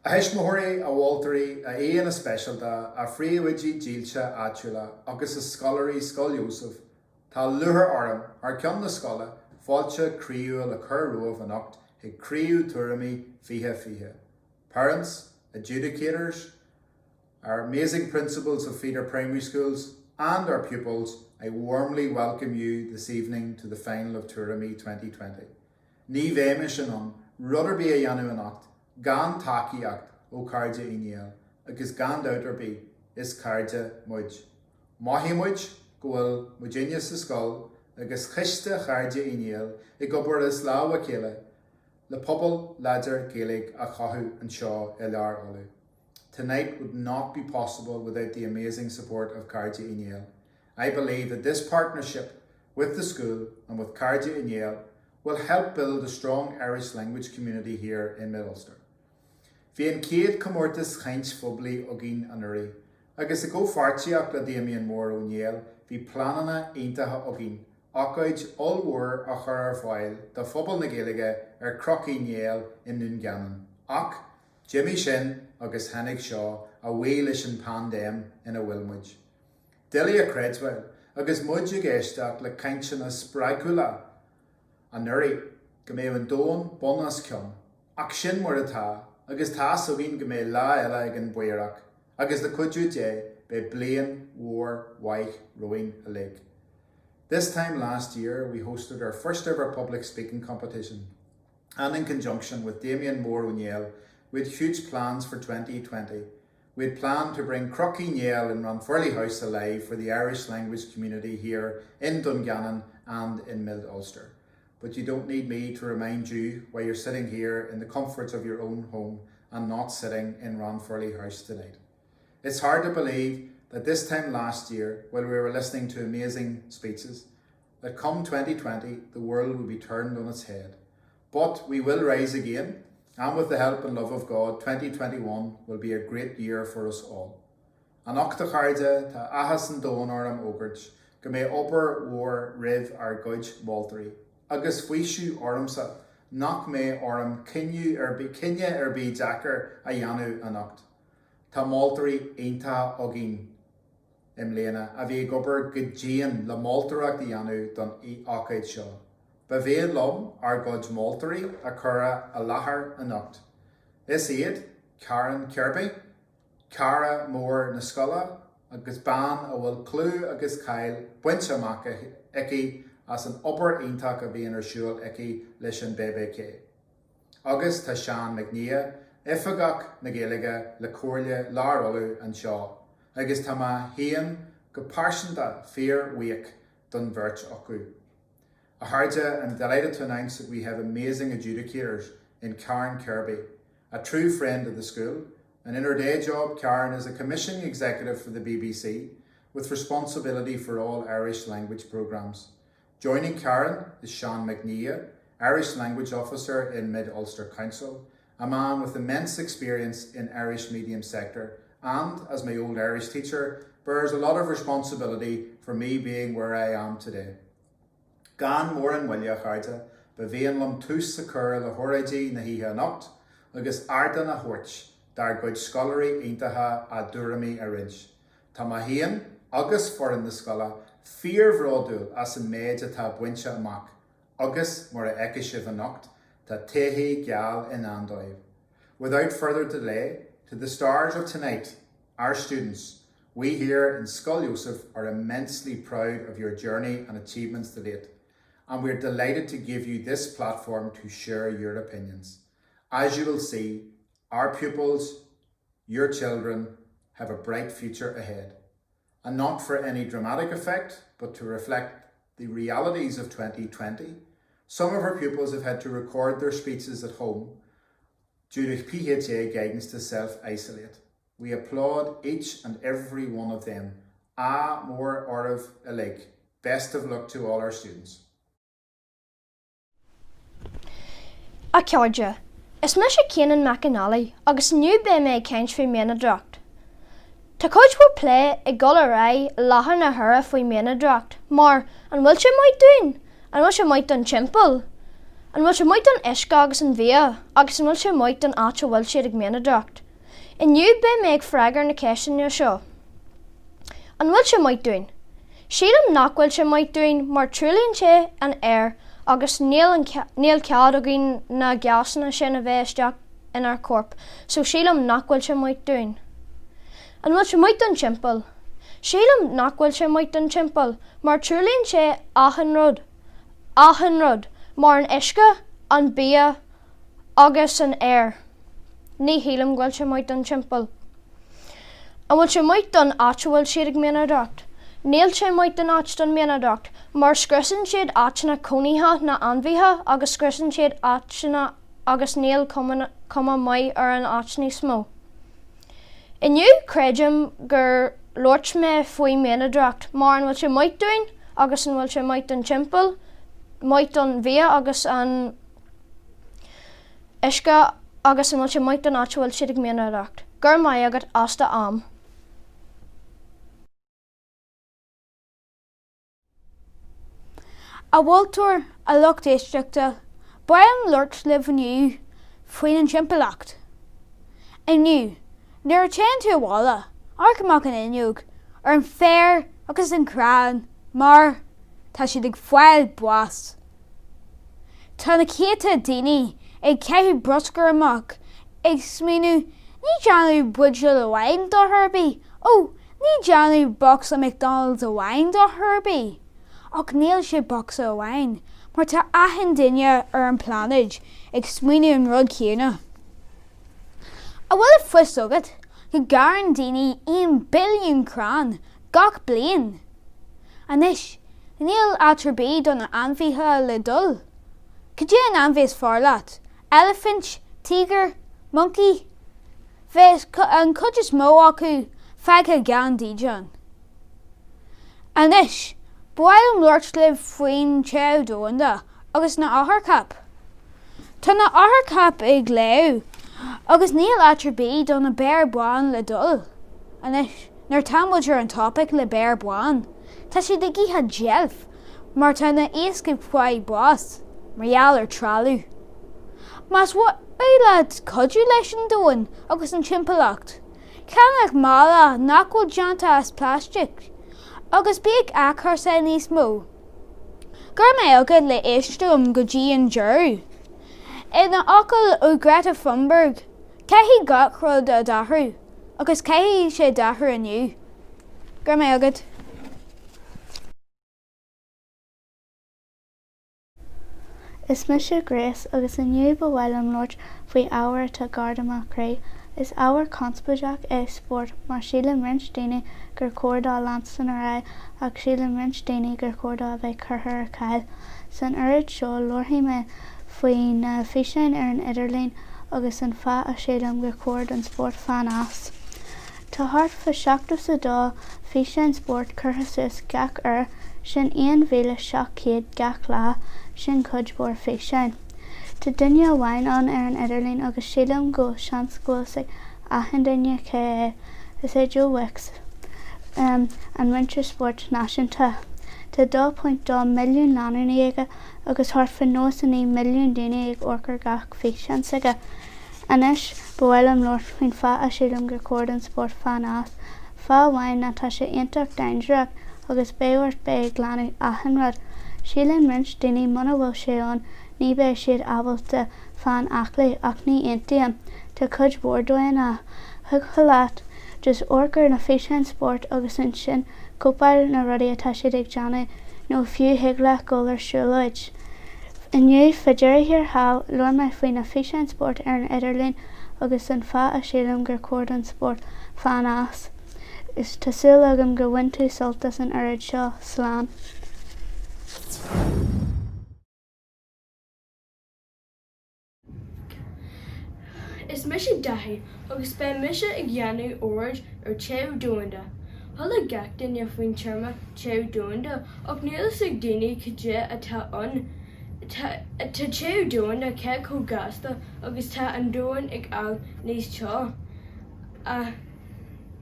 A hismóirí a bhfuiltarí a éon a speisialta a phríomhaidí díolte áitiúla agus a scolarí Scoil Iósaef tá luthar orm ar ceann na scoile fáilte críú le cur roimh an ocht ag críú Tuairimí fiche. Parents, adjudicators, our amazing principals of feeder primary schools and our pupils, I warmly welcome you this evening to the final of Tuairimí 2020. Ní bhéime sin an rudder bí a dhéanamh an ocht, gan takeíocht ó cairde iníal, agus gan dautar bí is cairde muid. Maithí muid go bhfuil muidine sa scoil agus chiste cairde iníal I gobar is láha céile le pobl leidir Gaeilge a chathú an seo I lear olú. Tonight would not be possible without the amazing support of Cairde Iníal. I believe that this partnership with the school and with Cairde Iníal will help build a strong Irish language community here in Mid-Ulster. Bhí an céad comórtas chaint phoblaí ó gin an uirthi, agus I go fartíach le Damien mór ó Níl, bhí planana aontaithe ó gin, ácaid allmhór a chur ar fáil de phobal na Gaeilge ar crochaí Níl in Dungannon. Ach, Jimmy sin agus Hennig seo a bhfuil leis an pandéim ina bhfuilmuid. Dilly a creidmhil agus muid ag éisteach le cainte na spráiciúla an uirthi go mbeadh an dón bonas cion, ach sin mar atá agus tá so bhín go mbeadh lá eile ag an buireach, agus le cuidú dé be blian, mhór, waith, roin a lig. This time last year, we hosted our first ever public speaking competition, and in conjunction with Damien Moore O'Neill, we had huge plans for 2020. We had planned to bring Crocky Niall and Ranfurley House alive for the Irish language community here in Dungannon and in Mid-Ulster. But you don't need me to remind you why you're sitting here in the comforts of your own home and not sitting in Ranfurley House tonight. It's hard to believe that this time last year, while we were listening to amazing speeches, that come 2020, the world will be turned on its head. But we will rise again, and with the help and love of God, 2021 will be a great year for us all. An ochta chairde ta ahas an dón orm ógurt, go mé obair mhór rih ar goid Walterí, agus fuisiú ormsa, nach mé orm cinne ar bí Jackar a dheanú an ocht. Tá Walterí aontaithe agin im léana, a bhí gobar go díon le Malteach dheanú don ácaid seo. Ba bhéad lom ar god Malterí a chura a láthair an ocht. Is iad Karen Kirby, Cara mór na scoile, agus ban a bhfuil clú agus cail buinte amach ici as an obair iontaach a bhíon ar siúil ici leis an BBK. Agus tá Sean McNia, ifagach na Gaeilge le cóirle lár olú an seo, agus tá ma hían go páirsanta fear week don bhirt acu. A Harja, I'm delighted to announce that we have amazing adjudicators in Karen Kirby, a true friend of the school, and in her day job, Karen is a commissioning executive for the BBC with responsibility for all Irish language programmes. Joining Karen is Sean McNia, Irish language officer in Mid-Ulster Council, a man with immense experience in Irish medium sector, and as my old Irish teacher, bears a lot of responsibility for me being where I am today. Gan mór an bhaile chairde, ba bhíon lom tús sa cur le thoráidí na híthe an ocht, agus ardan a thuirt, dar goid scolarí aontaithe a Tuairimí a rid. Tá ma hían agus foran na scoile, fíormhráidúil as an méid atá buinte amach, agus mar a eice an ocht, tá taithí geal in andóibh. Without further delay, to the stars of tonight, our students, we here in Scoil Iósaef are immensely proud of your journey and achievements to date, and we're delighted to give you this platform to share your opinions. As you will see, our pupils, your children, have a bright future ahead, and not for any dramatic effect, but to reflect the realities of 2020. Some of our pupils have had to record their speeches at home due to PHA guidance to self-isolate. We applaud each and every one of them. Mór ormh a lig. Best of luck to all our students. A cearde, is me sé Cianan McAnally agus nniu bé mé ceint faoi miana drocht. Tá coach bhfuil plé I gul a ré láthair na thura faoi miana drocht, mar an bhfuil sé maith dún, an bhfuil sé maith don timpeall. An bhfuil sé muid an isce agus an bhia agus an bhfuil sé muid an áit bhfuil siad ag mianadrocht. Inniu be méid freagar na ceisian seo. An bhfuil sé muid dúin. Sílam nach bhfuil sé muid dúin mar trúlíonn sé an air agus níl cead a gin na geasanna sin a bheith isteach inar corp, so sílam nach bhfuil sé muid dúin. An bhfuil sé muid an timpeall. Sílam nach bhfuil sé muid an timpeall mar trúlíonn sé achan rud, mar an isce, an bia agus an air. Ní hílam bhfuil sé muid an timpeall. An bhfuil sé muid an áit bhfuil siad ag mianadrocht. Níl sé muid an áit don mianadrocht, mar scriosann siad áitina cónaithe na anmhaithe agus scriosann siad áitina agus níl cuma mai ar an áit níos mó. Inniu creidim gur loirt mé faoi mianadrocht, mar an bhfuil sé muid dúin agus an bhfuil sé muid an timpeall, muid an bhia agus an isce agus an bhfuil sé muid an áit bhfuil siad ag mianadrocht. Gur mai agat asta am. A bhfuiltear a lucht éisteachta, baim loirt libh aniu faoin an timpeallacht. Inniu, nuair téann tú bhála, arcamach an inniuг, ar an féir agus an crán, mar tá siad ag foiil buas. Tá na céta daoine ag ceithú broscar amach, ag smíonú ní deanú buidseil a bhain do Herbie, ní deanú box a McDonald's a bhain do Herbie. Ach níl sé box a bhain, mar tá aithin duine ar an planaid ag smíonú an rud chéanna. A bhfuil a fuas agad, go garan daoine 1 billiún crán gach bliain. Anis, níl atrbí don na anmhaithe le dul. Could you an anmhaith farlaat? Elephant, tiger, monkey? Bheith an codjas mó acu feicthe gan díjan. Anis, bhailm loirt libh faoin teamh dónda agus na áthair cap. Tá na áthair cap ag léamh agus níl atrbí don na bear buan le dul. Anis, nuair tamaidir an topic le bear buan, tá siad ag íthe gealf, mar tá na éasca foioi buas, margheall ar tralú. Mas what éilad codú leis an dóin agus an timpeallacht. Ceannach mála nach bhfuil deanta as plastic, agus bíag achar sa níos mó. Gur mé agad le éistúm go dtí an deireadh. In na ocail ó Greta Thunberg, ceithí gach rud a dathrú, agus ceithí sé dathrú aniu. Gur mé agad. Is mis sé Grace agus inniu ba bhfuilm loirt faoi ábhar tá Domhnach Craobh. Is ábhar conspóideach é spórt mar sílim rint daoine gur cuardá Lansana ra ach sílim rint daoine gur cuardá bheith curtha ar cail. San oiread seo luirtí mé faoi na físeáin ar an idirlín agus an feadh a sílim gur cuard an spórt fan as. Tá thart fa seachtas a dá físeáin spórt curtha suas gach ar sin 1,700 gach lá sin cudbór físeáin. Tá duine a bhain an ar an idirlín agus sílim go sean Scoil Iósaef aithin duine cé is é Joe Wicks an winter sport náisiúnta. Tá 2.2 milliún leanúna aige agus thart fa 9 milliún duine ag orcar gach físeáin aige. Anis ba bhfuilm loirt faoin feadh a sílim gur cuard an spórt fan as. Feadh bhain na tá sé ionteach daindireach agus béhairt bé ag leanú aithin rud. Sílim rint daoine muna bhfuil sé an ní bé siad ábhailte fan aclaí ach ní intíam. Tá cudbór dóin a thug choláat just orcar na físeáin spórt agus in sin cópail na rudaí atá siad ag deanna nó fiú higla golar siúlóid. Inniu fa deireadh hall luair mé faoi na físeáin spórt ar an idirlín agus an feadh a sílim gur cuard an spórt fan as. Is tásúil agam gur bhain tú soltas an oiread seo slán. Is mise daithí agus be mise ag dhéanú óid ar teamh dónda. Thula gach duine faoin tearma teamh dónda ach níl ag daoine cuide atá an. Tá teamh dónda ce chomh gasta agus tá an dóin ag all níos teo.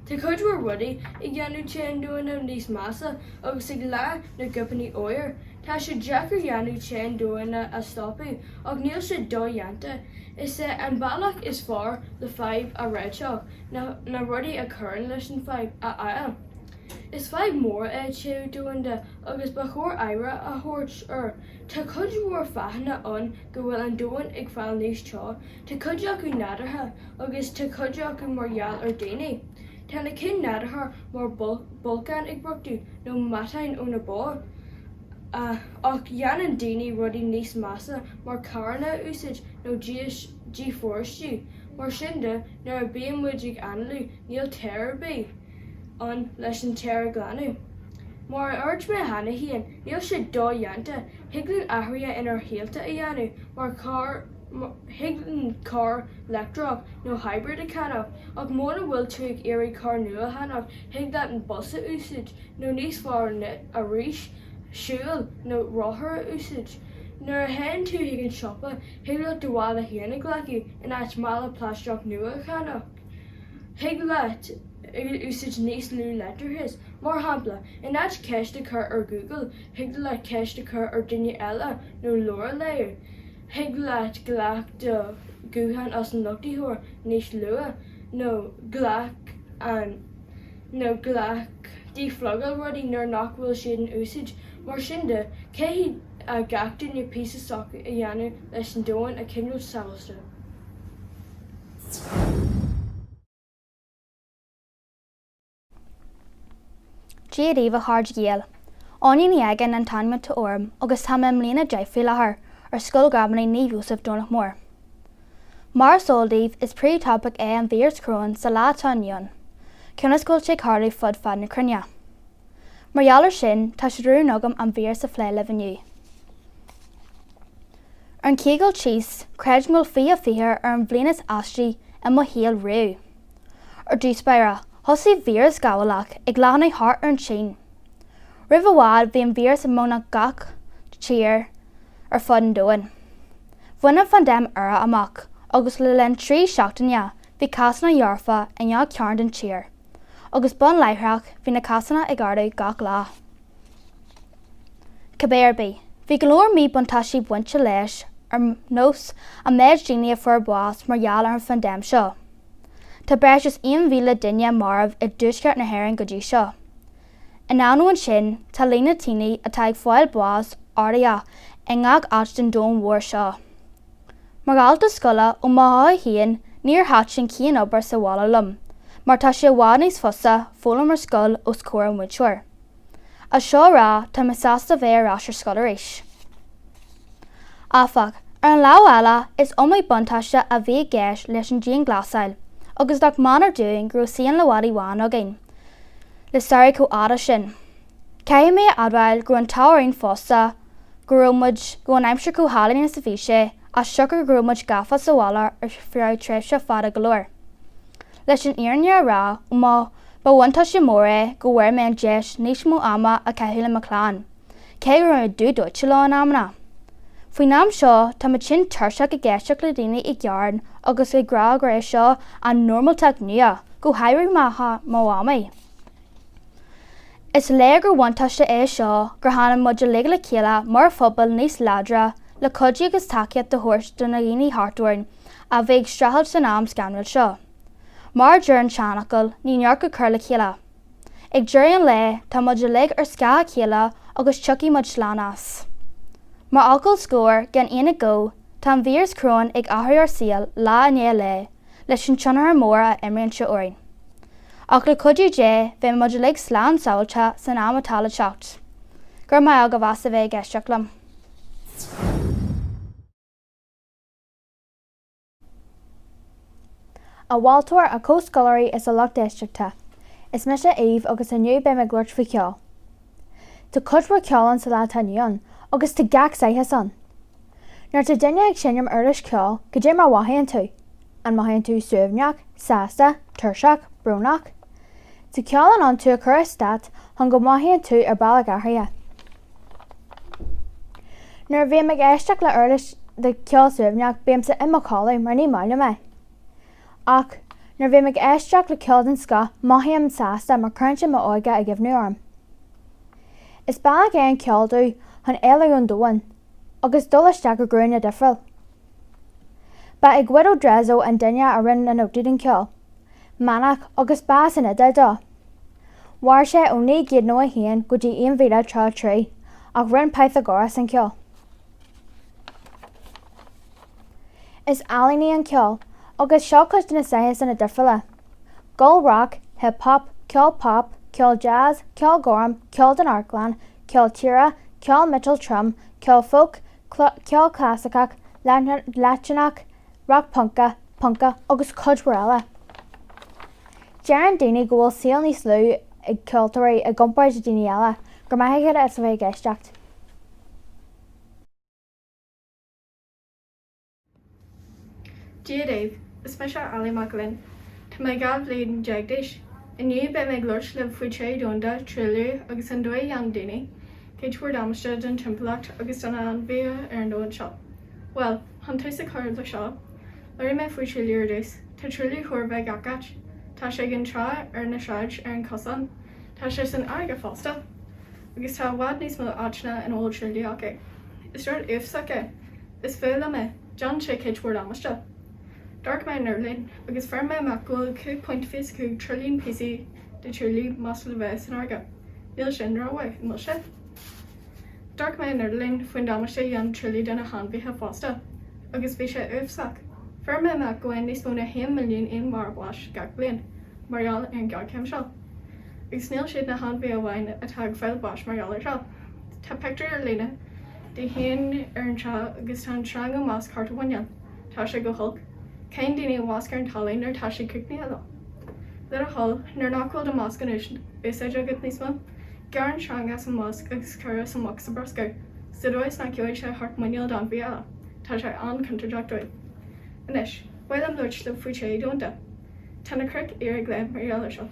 Tá chuidhfuir rudaí I dhéanú tean dúinna níos massa agus ag le na gcupaní óir. Tá sé deachar dhéanú tean dúinna a stopú ag níl sé dó dhéanta. Is an bailach is fearr le feibh a réiteach na rudaí a churann leis an feibh a ail. Is feibh mór teú dúinna agus ba chóir éire a thuirt Tá chuidhfuir feithna an go bhfuil an dúin ag fáil níos teo, Tá chuide acu nadartha agus tá chuide acu margheall ar daine. Tá na cin nadartha mar bolcán ag broctú nó matain ó na bó. Ach dheanan daine rudaí níos massa mar carna úsáid nó dí fórstú. Mar sinnde nuair a bíonn muid ag anlú níl téirbí an leis an téir glanú. Mar ort me hana hían, níl sé dó dhéanta, higlann athraithe inar héalta a dhéanú mar higlann car leictreach nó hybrid a canach, ach móna bhfuil tú ag éirí car nua a hanach, higlann an busa úsáid nó níos fearr a rís, siúil nó rothair úsáid. Nuair a hen tú hiag an siopa, higlann do bháil a héanana ghlacu in áit mála pláisteach nua a canach. Higlann úsáid níos lú letarthas, mar hampla, in áit ceiste chur ar Google, higlann le ceiste chur ar duine eile nó leor léir. Higlann ghlac do gúthain as an lochtaíthóir níos lua, nó ghlac dí phlogal rudaí nuair nach bhfuil siad an úsáid, mar sinnde, cé a gach duine píosa socha a dhéanú leis an dóin a cinneadh samasta. Díríomh a thard géal. Áinín agan an taimime tá orm agus tá mé mlíana deithfiú lethar ar Scoil Iósaef Domhnach mór. Mar sóldíomh is príomhtápach an bhírs cróin sa látáinion. Ceannas gúil sé carlaí fud fad na crunne. Margheallar sin tá sé rún agam an bhír sa phléile viniu. Ar an cígal tíos, creid ngúil fí a fíhir ar an bblianas astrí a mo héal riú. Ar dús beire, thosaí bhírs gabhalach ag leanna thart ar an sin. Ribh bhád bhí an bhírs a móna gach tír ar fud an dóin. Bhainna fan dem ara amach, agus le len trí seachtaine bhí casanna dhearfa in nead cearn den tír, agus bun leithreach bhí na casanna ag ardú gach lá. Cabéirbí, bhí golóir mí buntaisí buinte leis ar nós a méid daoine a fuair bás margheall ar an fan dem seo. Tá breis is 1,000 duine marmh I dúsceart na hÉireann go dtí seo. In ann sin, tá lína tíine atá ag fáil bás áirithe I ngach áit den dóm mhór seo. Margheall scoile ó maithe híon níor hat sin cían obair sa bhála lum, mar tá sé bhád níos fusa fóla mar scoil os cuar an muidseoir. A seo rá tá me sásta bheith arás ar scoil arís. Áfach, ar an lá eile is omlaí buntaiste a bhí gceis leis an díon glasáil, agus dach manar dúin gur síon le bhadaí bháin againn. Le stair có áda sin. Cé mé admhail gur an táirín fósta gur an aimsir có hálainn sa bhí sé a sugar gur muid gafa sa bhála ar fear treibse fada golóir. Leis an iarne rá má ba bhaintá sé mór go bhfuir mé an deis níos mó ama a ceithúla macláán. Cé gur an dú duite le an amna. Faoi nám seo tá me sin tuirseach I gceisteach le daoine I gcearn agus I grá gur é seo an normalteach nua go hairí má amaí. Is le gur bhaintáiste é seo gur hána muid le le chéile mar phobal níos ladra le codí agus takeíocht de thuairt do na dhaoine hartúin a bheith strathal san am scanil seo. Mar dúir an seanachil ní neart go chur le chéile. Ag dúir an le tá muid le ar scá chéile agus tucaí muid slánas. Mar alcoil scóir gan aana go tá an bhírs cróin ag athraí ar síal lá ané le leis an tionar mór a imríonn se uirinn. Ach le codú dé bheith muid le slán sáilte san am atála teacht. Gur mai aga bhas a bheith geisteach lam. A bháltóir a cóscoileoirí is a Loch Districta. Is me sé éomh agus aniu be me glúirt fa ceol. Tá codhfuir ceolann sa látainion agus tá gach saithe san. Nuair tá duine ag sinneam uiris ceol go dtí mar wathaíonn tú. An maithaíonn tú suimhneach, sásta, tuirseach, brúnach. Tá ceolann an tú a chur stát hon go maithaíonn tú ar bailach athraithe. Nuair bhí me éisteach le uiris de ceol suimhneach bíam sa imachála mar ní máile me. Ach, nar bhí meag eisteach le ceol an sca maithí am sásta mar chuinte má óige a gibhnú orm. Is bag é an ceolú chun éile an dóin, agus dulaiste go grún a difriil. Ba ag gcuid ó drezo an duine a rinn an ótaí an ceol, manach agus bás in ide dó. War sé ó ní géad nó a héan go dtí aon bhíle trá trí ach rinn Pythagoras an ceol. Is alíní an ceol agus seo chuid na saithas in a difriile. Gold rock, hip hop, ceol jazz, ceol gorm, ceol den Arklan, ceol tíra, ceol Mitchell Trum, ceol folk, ceol clásicach, Latinach, rock punka agus cud eile. Dearan daoine go bhfuil síl níos lú ag ceoltóirí a gcompair de daoine eile, gur maithigh is a bheith geisteacht. Dia Dave, is me se Ali Macklin. Tá mé gab bléad deagdéis. Iniu be me glúis le faoi sé dúnda trilú agus an dói young daoine, cé tuair damiste den timpplacht agus donna an bhí ar an dóid seo. Well, han tuis a chuir le seo, leir me faoi trilú dús, tá trilú chuir bheith gacat, tá sé gin trá ar na sráid ar an cosan, tá sé san aige fásta, agus tá bhhad níos mó áitna an óil trilú acu. Is ruir uafsacha, is féile me, John sé cé tuair damiste. Dark me nerlin, agus fer me macul 2.52 trillion PC de trillion muscle ves in arga. Mil sin away, mil se. Dark me nerlin fun damashe young trillion den a hand vi ha fosta, agus vi se ufsak. Fer me macul en nis bona 1 million in mar wash gag blin, Marial en gag kem shell. Ig snail shade na hand vi a wine a tag fel wash Marial er shell. Ta pector lena, de hen ern cha agus tan trango mas carta wanyan. Tasha go hulk. Cain daoine máscar an talainn nar tá sé cuicní eile. Le a hall nar nachhfuil do másc an uisint, béis agad níos mó, gar an seanga san másc agus cura san mach sa brosca, Sidóis na ceoid sé hart muineal don bhí eile, tá sé an cuntardeach dóid. Inis, bhfuil am luirt le faoi sé dúnta, tá na cric ar ag le mar eile seo.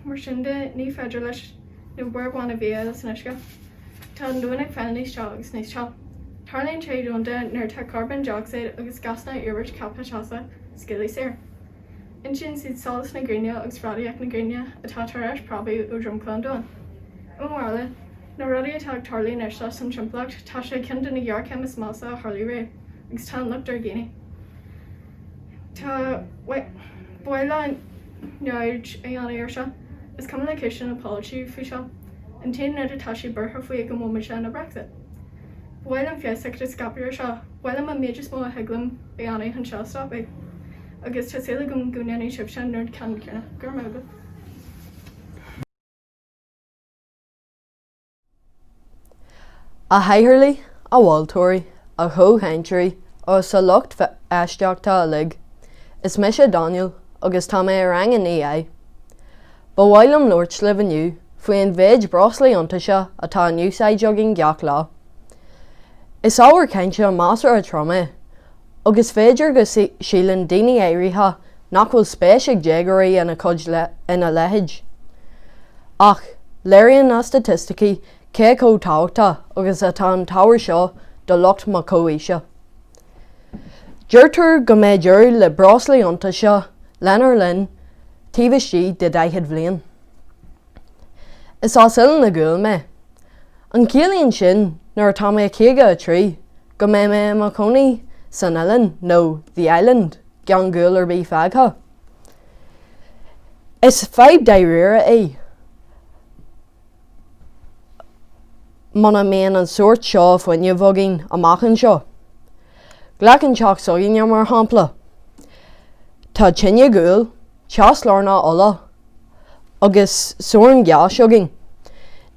Mar sin de ní féidir leis nó buirháin a bhí eile san isce, tá an dúin ag feil níos seo agus níos seo. Tarlíonn sé dúnta nar tá carbon dioxide agus gasna iirt cappa seasa scilí séir. In sin siad solas na gríine agus radaíach na gríine atá tar eis probí ó dromclán dóin. Ó mhála, na rudaí atá tarlíonn eiste san timpplacht tá sé cin na ghearchem is mása a Harlí ré, agus tá lucht ar géine. Tá buile neid a dhéana ar seo, is cum le cisin apology faoi seo, an taon nuid atá sé burtha faoi go móma se na Brexit. Bhfuil an fiosach de scapiúir seo, bhfuil am a méidir smó a heglam beanna an seo stoppa, agus tá séla gom gúneanna sibse nuir can cearna gur móga. A haithirlí, a bháiltóirí, a thóthainteoirí ó sa lucht eisteachta a lig, is me sé Daniel agus tá mé ar rang in é. Ba bhfuil am Lord slibh aniu, faoi an bhéid broslaí ionta seo atá nniusáid jogging gheach lá. Is ábhar cainte an másar a troma, agus féidir go sílan daoine éirithe nach bhfuil spéis ag déagairí ina cud ina leithéid. Ach, léiríonn na statisticí cé cótáhachta agus atá an táhair seo do lucht má cóíse. Dúirtear go méid dúir le broslaí ionta seo lenar linn tíbhaistí de daichead bhliain. Is ásil na gúil me. An cíalaíonn sin nuair tá mé chéige a trí, go mé mé má conaí san Uillinn nó the Island gan gúil ar bí feagtha. Is 5 daoire é. Mana méon an suirt seo faoine bhogin amachchan seo. Ghlacann teach sogin mar hampla. Tá tinne gúil, teas lárna ola, agus suaran ghea sogin.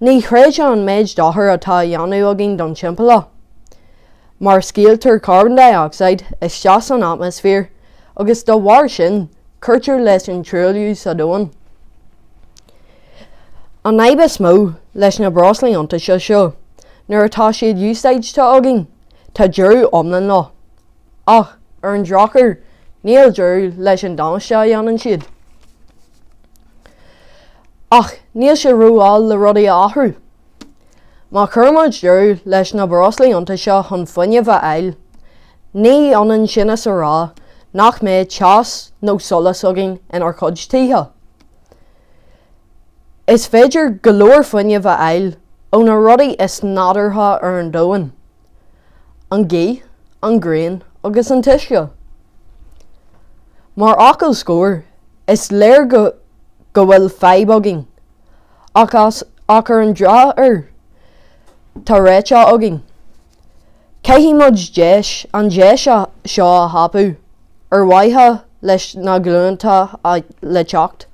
Ní chréide an méid dáthair atá dheanú agin don timpealla. Mar scialtar carbon dioxide is teas an atmosfér agus do bharr sin cuirtear leis an trilliú sa dóin. An naimh is mó leis na broslaí ionta seo, nuair atá siad úsáidte agin, tá deireadh omlan lá. Ach, ar an drachar, níl deireadh leis an damáiste a dhéanann siad. Ach, níl sé rúáil le rudaí a athrú. Má chuirmid deireadh leis na broslaí ionta seo chun fuinneamh a eil, ní anann sin is a rá nach méid teas nó solas agin in ar chuid títhe. Is féidir go leor fuinne bheith eil ó na rudaí is nadartha ar an domhan, an gí, an grain agus an tuisce. Mar acail scóir, is léir go bhfuil feib agin, ach ar an dra tá réite agin. Caithfí muid déis an déis seo a hapu, ar waithe leis na glúnta le teacht.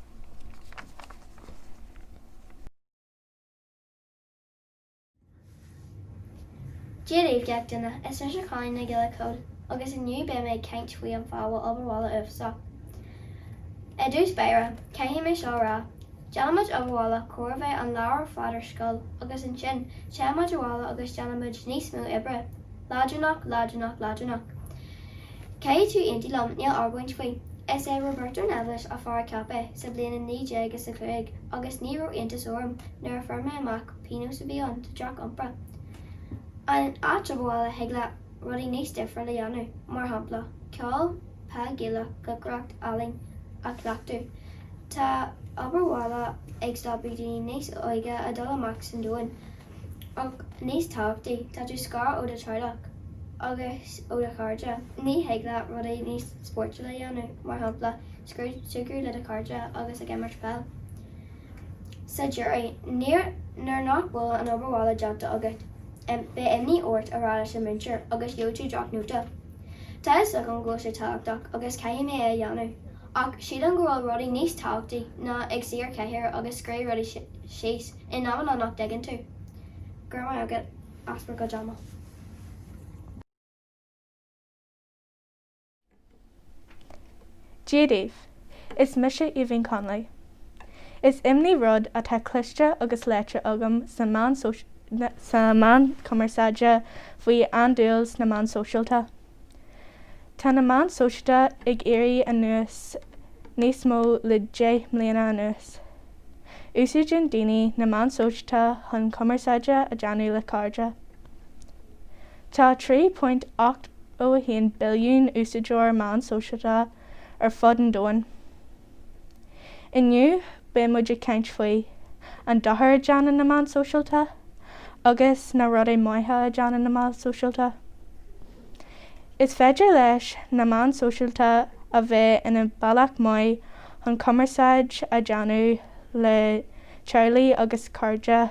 Tuairimí Craobh is leis a cháin na gile cód, agus inniu be méid ceint faoi an fábhal obairhla uafsa. I dús beire, caithfí mé seo rá, deanamid obairhla cuairbheith an leabhar fadar scoil, agus an sin teamid abhla agus deanamid níos mó ibre, láidirnach. Cé tú intí lom níl argóint faoi, is é Roberto Neves a fear capé sa bliana 1995 agus ní raibh intas orm nuair a firma amach píno sa bhíon de Jack Umpra. An áit heagla rudí níos difriúla le dhéanamh, mar shampla, ceol, pa gile, gogreacht, aling a cleachtú. Tá obairhla ag stoppaí daoine níos óige a dul amach san domhain, ach níos tábhachtaí tá tú scar ó de treailach agus ó de chairde. Ní heagla rudí níos sportla le dhéanamh, mar shampla, sucr le de chairde agus a gimmart fel. Sa deireadh, nuair nach bhfuil an obairhla deanta agat, be imní ort a rála sin mintir agus leotú droch nuachta. Tá is an ggó sé táhachtach agus caithfí mé a dhéanamh, ach siad an gcomhfuil rudí níos tábhachtaí ná ag siar cethir agus scré rudí síos in náman an nach degan tú. Gur mai agat aspar go deama. Tuairimí, is mise Ivan Conley. Is imní rud a tá cliste agus leite agam sa man cumarsáide faoi an-dúils na man sóisialta. Tá na man sóisialta ag éirí anuas níos mó le 10 mbliana anuas. Úsáideann daoine na man sóisialta chun cumarsáide a deanú le cairde. Tá 3.8 billiún úsáideoir man sóisialta ar fud an domhain. Inniu be muid ag ceint faoi an dothair deanna na man sóisialta agus na rudaí maithe deanna na man sóisialta. Is féidir leis na man sóisialta a bheith ina bailach mai chun cumarsáid a deanú le Charlie agus cairde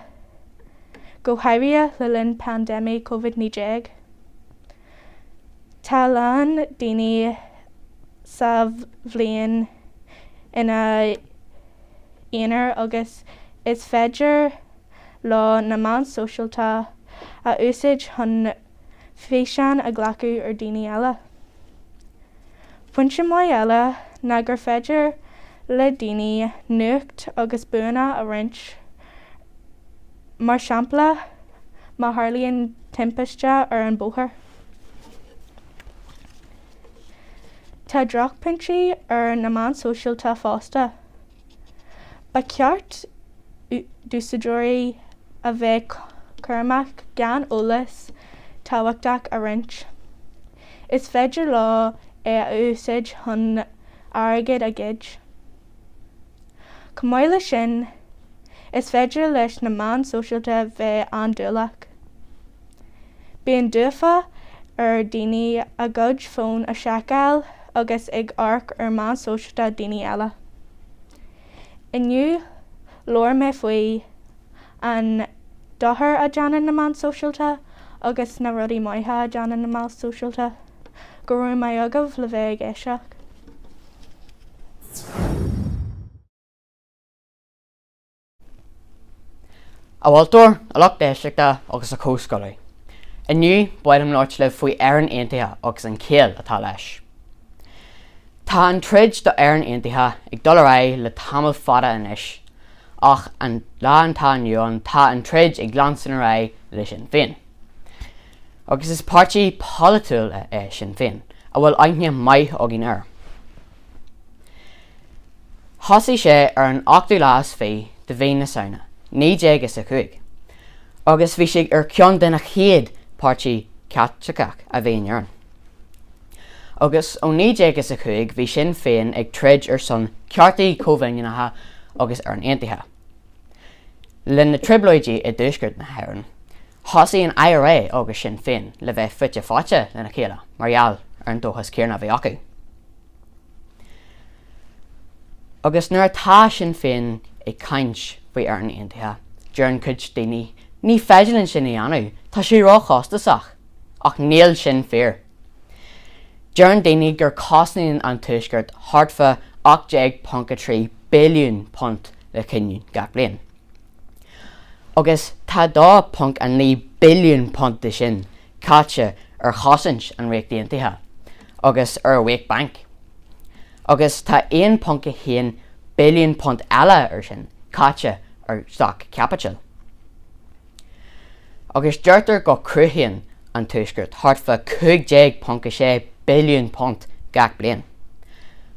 go háirithe le linn pandémí COVID-19. Tá lean daoine sa bhliain ina dhéanaar agus is féidir lá na man sóisialta a úsáid chun féisian a ghlacu ar daoine eile. Pointe mai eile na gur féidir le daoine nuacht agus buanna a roinnt, mar shampla má tharlaíonn timpiste ar an bóthar. Tá droch pointí ar na man sóisialta fásta. Ba ceart d'úsáideoirí a bheith curmach gan eolas táhachtach a roinnt. Is féidir lá é a úsáid chun airgid a gcuid. Comáile sin, is féidir leis na man sóisialta bheith an-dúlach. Bíonn dúfa ar daoine a gcuid fón a seacail agus ag arc ar man sóisialta daoine eile. Inniu leor mé faoi an dothair a deanna na man sóisialta agus na rudaí maithe a deanna na man sóisialta, go raibh mé agah le bheith ag éiseach. A bhfuiltear a lucht éisteachta agus a cóscoileadh. Inniu buidm láit le faoi Éireann Aontaithe agus an céal atá leis. Tá an trid do Éireann Aontaithe ag dul ar le tamil fada inis, ach an lá antá nniuan tá an trid ag glansan ar le Sinn Féin. Agus is páirtí polúil é Sinn Féin a bhfuil aithne maith agin air. Thosaigh sé ar an 8 lás fé de bhí na saona, 1995, agus bhí sé ar ceann de na chéad páirtí ceatrachach a bhí inarn. agus ó níé is a chuig bhí sin féin ag trid ar son ceartaí cóhhainethe agus ar an aontaithe. Le na tribloidí i dúsgurt na hairann, thosaí an IRA agus sin féin le bheith fitte fáte lena chéile margheall ar an dóchas céarna bheith acu. Agus nuair atá sin féin ag caint faoi ar an aontaithe, dearann cuid daoine ní féidirlinn sin í anú tá sí rá chostasach ach níl sin fér. Dearann daoine gur cosnaíonn an tuaisceart thart 8.3 billiún punt le cinniún gach bliain. Agus tá 2.9 billiún punt de sin caite ar chosaint an réachtaí aontaithe agus ar bhuaigh bank. Agus tá 1.1 billiún punt eile ar sin caite ar stock capital. Agus deirtar go cruthíonn an tuaisceart thart 15.6 billiún punt gach bliain.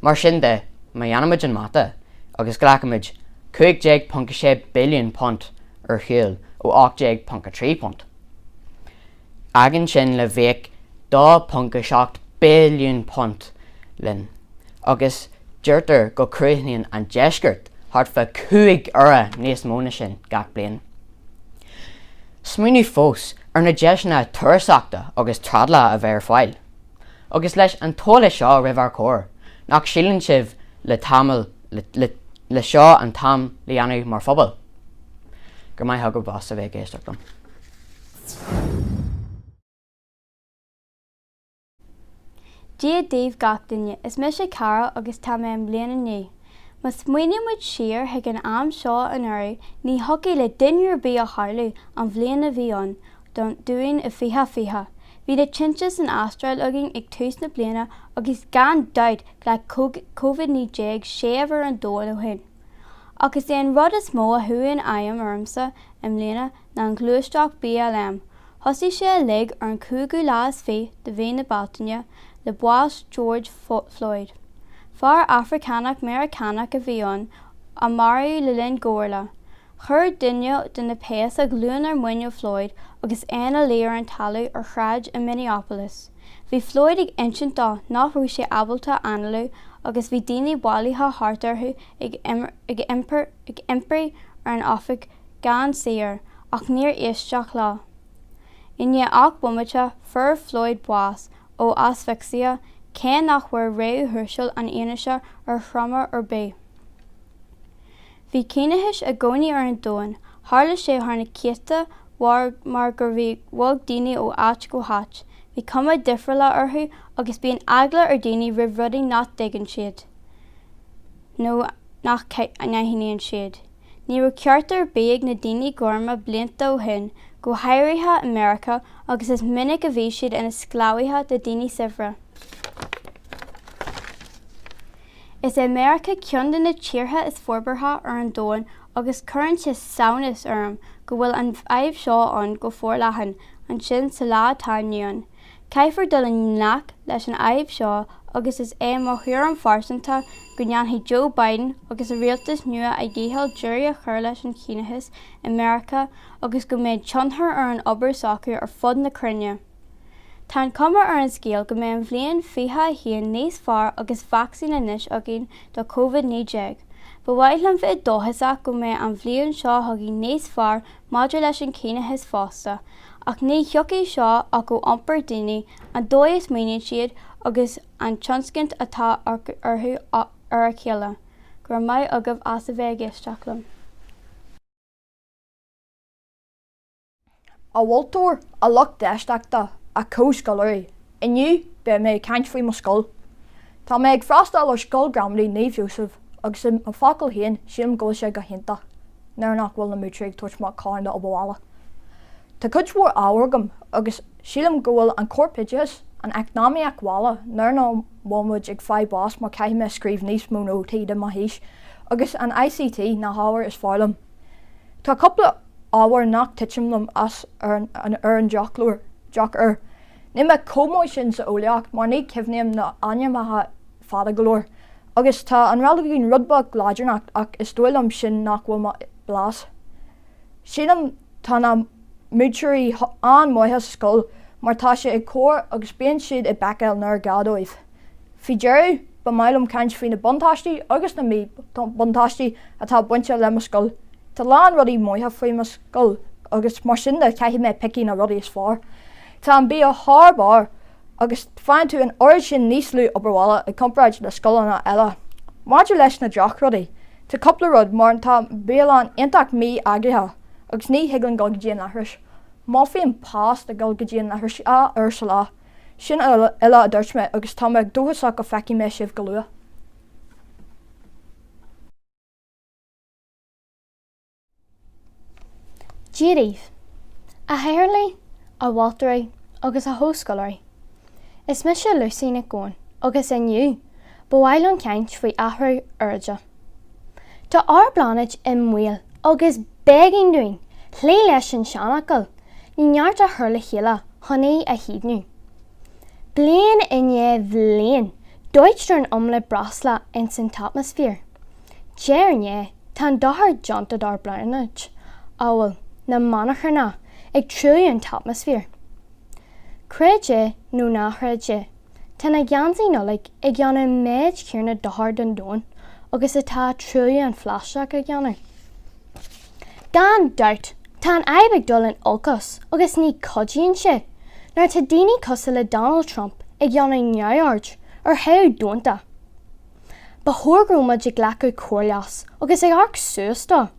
Mar sin de má dhéanamid an mata agus ghlacamid 15.6 billiún punt ar shiúil ó 8.3 punt. Agan sin le bhéic 2.7 billiún punt linn. Agus deirtar go cruithníonn an deisceart thart 2 euro níos móna sin gach bliain. Smuoinú fós ar na deisna tuairisachta agus tradla a bheith ar fáil. Agus leis an tóla seo ribh ar cóir, nach sílann sibh le tamil le seo an tam líanú mar phobal. Gur maith thug go bás a bheith géisteachtam. Dia Dave gach duine is me sé cara agus tá mé an bliana ní. Mas muoine muid siar ag an am seo an uirú ní hoci le duinear bí a Harlú an bbliana bhí an don dúin a fiha. Bhí de tintas an astráil agin ag tús na bliana agus gan daid le COVID-19 séamhar an dóil ó hin. Agus é an rud is mó a thuain aim ormsa an bliana na an glúisteach BLM. Thosaí sé lig ar an cúgu lás fé de bhé na Baltaine le Bois George Floyd. Far Africanach Americanach a bhí an marú le linn gomhirle. Chur duine den na péas a glúin ar muinneú Floyd agus éana léar an talú ar chraid in Minneapolis. Bhí Floyd ag insint dá nachrú sé abalta analú agus bhí daoine bálaithe hartarthú ag imprí ar an oifig gan saor ach níor éisteach lá. Inne ach bumaite fur Floyd Bois ó asphyxia cé nach bhfuair réú thuirseáil an aonaise ar chromar ar bé. Bhí cíneithis a gcónaí ar an dóin, tharla sé thar na céta mar gur bhí bhag daoine ó áit go háit. Bhí cuma difriúla orthu agus bíonn eagla ar daoine ribh rudaí nach dtuigeann siad. nó nach naithníonn siad. Ní raibh ceartar béag na daoine gorma blianta ó hin go háirithe America agus is minic a bhí siad ina scláithe de daoine sibhre. Is America ceann na tíortha is forbartha ar an dóin agus churann sé samhnas orm go bhfuil an fhadhb seo an go fórlaithan an sin sa lá atá nniuan. Caithfear dul an nach leis an fhadhb seo agus is é mo thuair an farsanta go ndeantaí Joe Biden agus a rialtas nua a dhéhall dúirí a chur leis an cíneachas America agus go méid tionthar ar an obair soccer ar fud na cruinne. Tá an cuma ar an scéal go mé an bhliain fiche a thaon níos fearr agus vaccín inis agin do COVID-19. Ba bhaidh an bheith dóthasach go mé an bhliain seo thugin níos fearr maidir leis an cíneachas fásta, ach ní thiocfaí seo ach go iompar daoine an dóigh is maoininn siad agus an tionscint atá orthu ar a chéile. Gur mbeidh agah as a bheith isteach liom. A bhfuilteoir a lucht deisteachta a cóscoirí. Inniu be mé caint faoi mo scoil. Tá mé ag freastal ar scoil Gramlí Naomh Iósaef agus an focail héin siam ggóil sé go hinnta, nuair nach bhfuil na mútréig tuairt má cáinna ó bhála. Tá cuid mhór áhagam agus sílam go bhfuil an corpidges an eicnáíach bhála nuair ná bhmuid ag feidh bás má caiith me scríomh níos mó nótaí de maithís agus an ICT na hábhar is fálam. Tá coppla ábhar nach tiitimlam as ar an deachlúir deach ar. Ní me comóid sin sa ólaach mar ní cimhníam na aineamathe fada golóir. Agus tá an realaigín rudba gláidirnacht ach is dóilm sin nach bhfuil blas. Sílam tá na múteirí an maithe scoil mar tá sé ag cóir agus bíonn siad i beiceáil nuair gadóibh. Fi Jerry ba mailm cant faoin na buntáistí agus na mí buntáistí atá buinte le mar scoil. Tá lán rudí muothe faoi mar scoil agus mar sin de caithí mé picí na rudí is fár. Tá an bí a hábar agus fáin tú an orid sin níos lú oberhála i compráid le scoilna eile. Maidir leis na deach rudí, Tá coppla rud mar an tá bélan intach mí agrithe agus ní higann go dtíon leithris. Má féon pás de go dtíon leithris a Ursula. Sin eile a dúirt me agus tá me dúthasach go feici me sibh go luath. Díríomh, a Hairlí, a Walterí agus a hóscoileoirí. Is me se Lucyna gcóin agus inniu, bhhailún ceint faoi athrú airde. Tá arbláid i mhuil agus begin dúin, lé leis an seanachil, ní neart a thula chéile chonaí a híbnú. Blian inné bhléan, Deutscher an omla brasla in san atmosfér. Jearné tá dahar janta dar blainid, áil na manacharna ag trúí an atmosfér. Creide nó náthreide, tá na gceansaí nolig ag gceanna méid céarna dahar den dóin agus atá trúí an flaseach a gceanna. Gan dart, tá an aibig dul an olcas agus ní codíonn sé, nar tá daoine cosa le Donald Trump ag gceanna neamhart ar how dúnta. Ba thórgróma de ghlacu cóirleas agus ag arc suasta.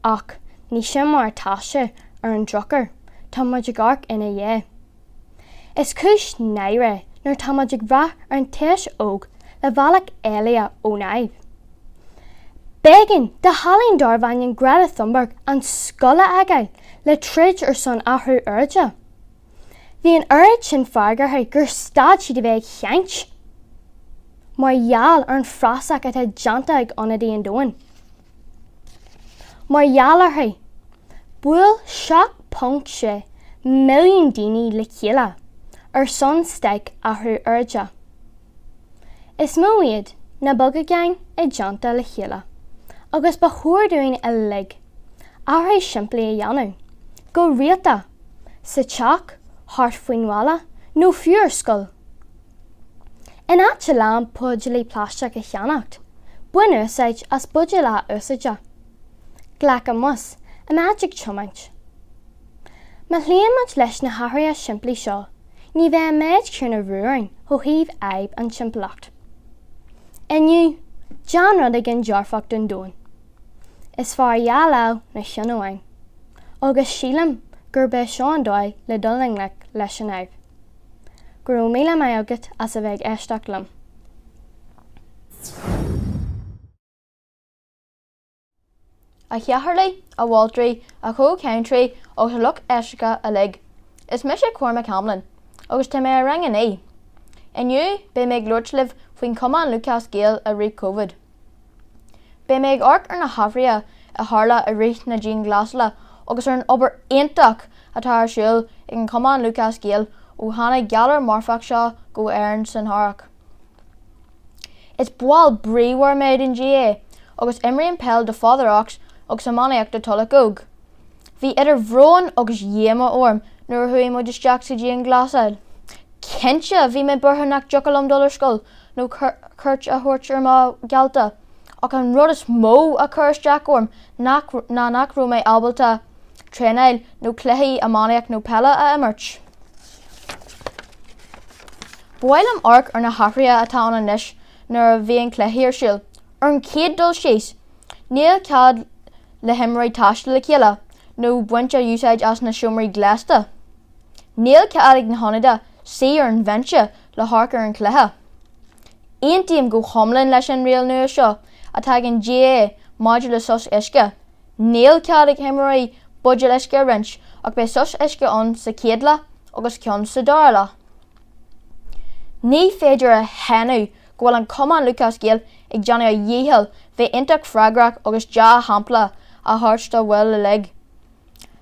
Ach, ní sin mar táise ar an drochar, tá muid ag arc ina dhé. Is cúis naire nar tá muid ag bhreath ar an téis óg le bhealach éile ó naibh. Begin de Hallin Darvain Greta Thunberg an scola agail le trid ar son athrú airde. Bhí an aird sin fargartha gur stad siad a bheith cheint. Mar gheall ar an frasach atá janta ag anadí an dóin. Mar gheallartha, bhuail 7.6 milliún daoine le chéile ar son steig athrú airde. Is mó iad na bogad gang i janta le chéile. Agus ba chuirúin a lig, áthra siimplí a dheanú, go rialta, sa teach, thart faoin mhála, nó fiúr scoil. In áte lán pudgelí pláisteach a cheannacht, buin úsáid as budge lá úsaide. Ghlach a mus, a magic chomaint. Ma léanmant leis na hathra a siimplí seo, ní bheith méid cúna rúin ó híomh aib an siimplacht. Inniu, John rud ag an dearfach don dóin. Is fear dhealá na sinóhain, agus sílam gur be seán dóid le dulingleach leis an aibh. Gur míle mai agat as a bheith eisteach lam. A cheatharlaí, a Walterí, a Cho Country agus a luch eisica a lig. Is me sé Cormac Hamlin, agus tá mé a rang in é. Inniu, be méid glúirtlibh faoin Cumann Lucas Gael a rí COVID. Be méid arc ar na hafria a tharla a rith na Jean Glasla agus ar an obair aontaach atá ar siúil ag an Cumann Lucas Gael ó tháinig geallar morfach seo go éireann san tharach. Is bháil bríomhar méid in GA agus imríonn pell de fádarach agus amánaíocht de tulach óg. Bhí idir bhróin agus dhéama orm nuair thuí muid isteach sa Jean Glasla. Cinse bhí mé burthanach jocalam dul ar scoil nó cuirt a thuirt ar má gealta. Ach an rud is mó a chur isteach orm nach rú mé albalta trénail nó cluichí amánaíocht nó pella a imirt. Bhailim arc ar na hafria atá an inis nuair a bhíon cluichí ar siúil. Ar an céad dul síos, níl cead le himraí taiste le chéile nó buinte úsáid as na siomraí gléasta. Níl cead ag na honnaide sí ar an bhaintse le harc ar an cluiche. Aontaíim go chomlinn leis an rial nua seo atá an GA maidir le sos isce. Níl cead ag himraí budge isce rins ach be sos isce an sa céadla agus ceann sa darla. Ní féidir a henú go bhfuil an Cumann Lucas Gael ag Johnny a dhéhil bheith intach freigrach agus deá hampla a thuirsta bhfuil le lig.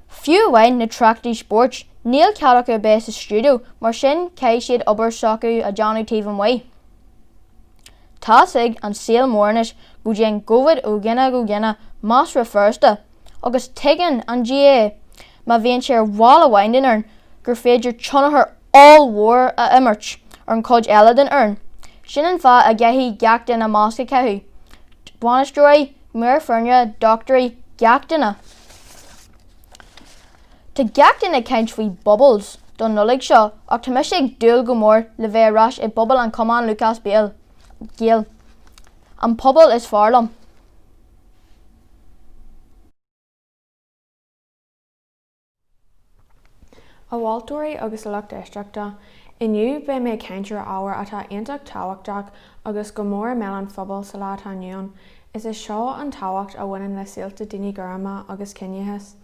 Fiú bhain na trachtaí sport, níl ceadach a bé sa stúdio mar sin cé siad obair socu a Johnny Taobh Way. Tá sig an síl mórnis go déan COVID ó gine más ra firsta agus tuigeann an GA má bhíonn sé ar bháil a bhain den gur féidir tionathair all war a imirt ar an cod eile den earn. Sin an fa a gahí geach duna másca cehu. Buanastrói, muir furne, doctorí, geach duna. Tá geach duna ceint faoi bubbles don nulig seo ach tá mis ag dúil go mór le bheith ras I bubble an Cumán Lucas Géal. An pobl is farlam. A bhfuilteoirí agus lucht éisteachta, inniu be mé ceintear ábhar atá ionach táhachtach agus go mór meán phobal sa lá taniuon, is seo an táhacht a bhaineann le síolta daoine gurama agus cineachas.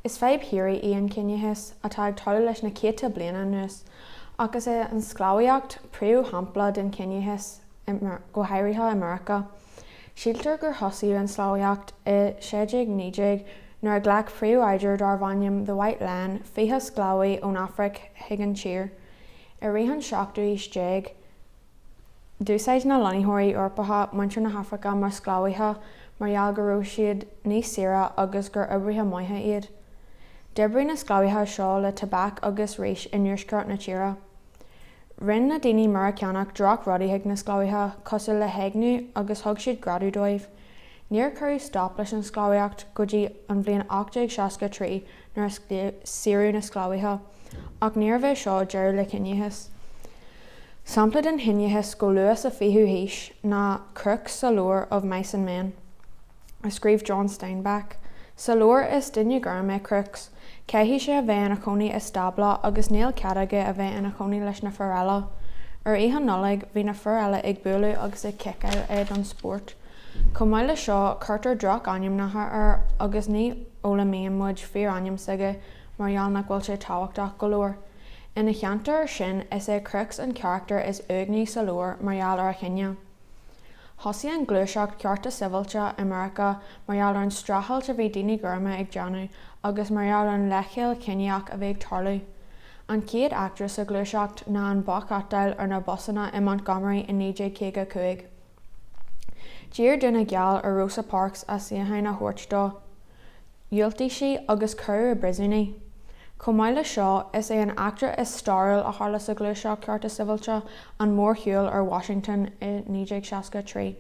Is feibh hiúirí íon cineachas atá ag toilú leis na céta bliana nuas, agus an scláíocht príú hampla den cineachas go háirithe America. Síaltar gur thosaíú an sláíocht I 1690 nuair a ghlac príú idir dar bhainneam the White Line fiche scláí ón Affric higan tír. I rihan seachtaí steig, dúsáid na lonithirí orpatha muintir na Hafraca mar scláíthe margheall go raibh siad níos saoire agus gur oibrithe maithe iad. D'oibríonn na scláíthe seo le tabac agus rís I nuaisceart na tíre. Rinn na daoine mar ceannach drach rudaí ag na scláíthe cosúil le heignú agus thug siad gradú dóibh. Níor chuirú stop leis an scláíocht go dtí an bhliain 1863 nuair saoirú na scláíthe, ach níor bheith seo deireadh le cineachas. Sampla den cineachas go luas a fiú haois na crux sa leabhar of Mice and Men. A scríb John Steinbeck. Sa leabhar is duine gurma crux, caithfidh sé a bheith ina chónaí is stabla agus níl ceadaige a bheith ina chónaí leis na forella. Ar ihan nollaig bhí na forella ag bualadh agus ag ceiceáil don sport. Chomh maith le seo chuirtear drach ainm natha agus ní óla míon muid fíor ainm suige margheall nach bhfuil sé táhachtach go leor. Ina cheantar sin is crux an character is uigní sa leor margheall ar a chinne. Thosaí an gluaiseacht cearta civilte America margheall ar an strachailt a bhí daoine gurma ag deanú agus margheall ar an leichéal cineach a bheith ag tarlú. An céad actress a gluaiseacht ná an bachatail ar na bosanna I Montgomery in 1955. Dír duna geall ar Rosa Parks a siahain a thuairt Dhiúltaí si agus cur a brisúnaí. Chomh maith le seo is an actor is stairiúil a tharla sa gluaiseacht cearta civilte an mór shiúil ar Washington I 1963.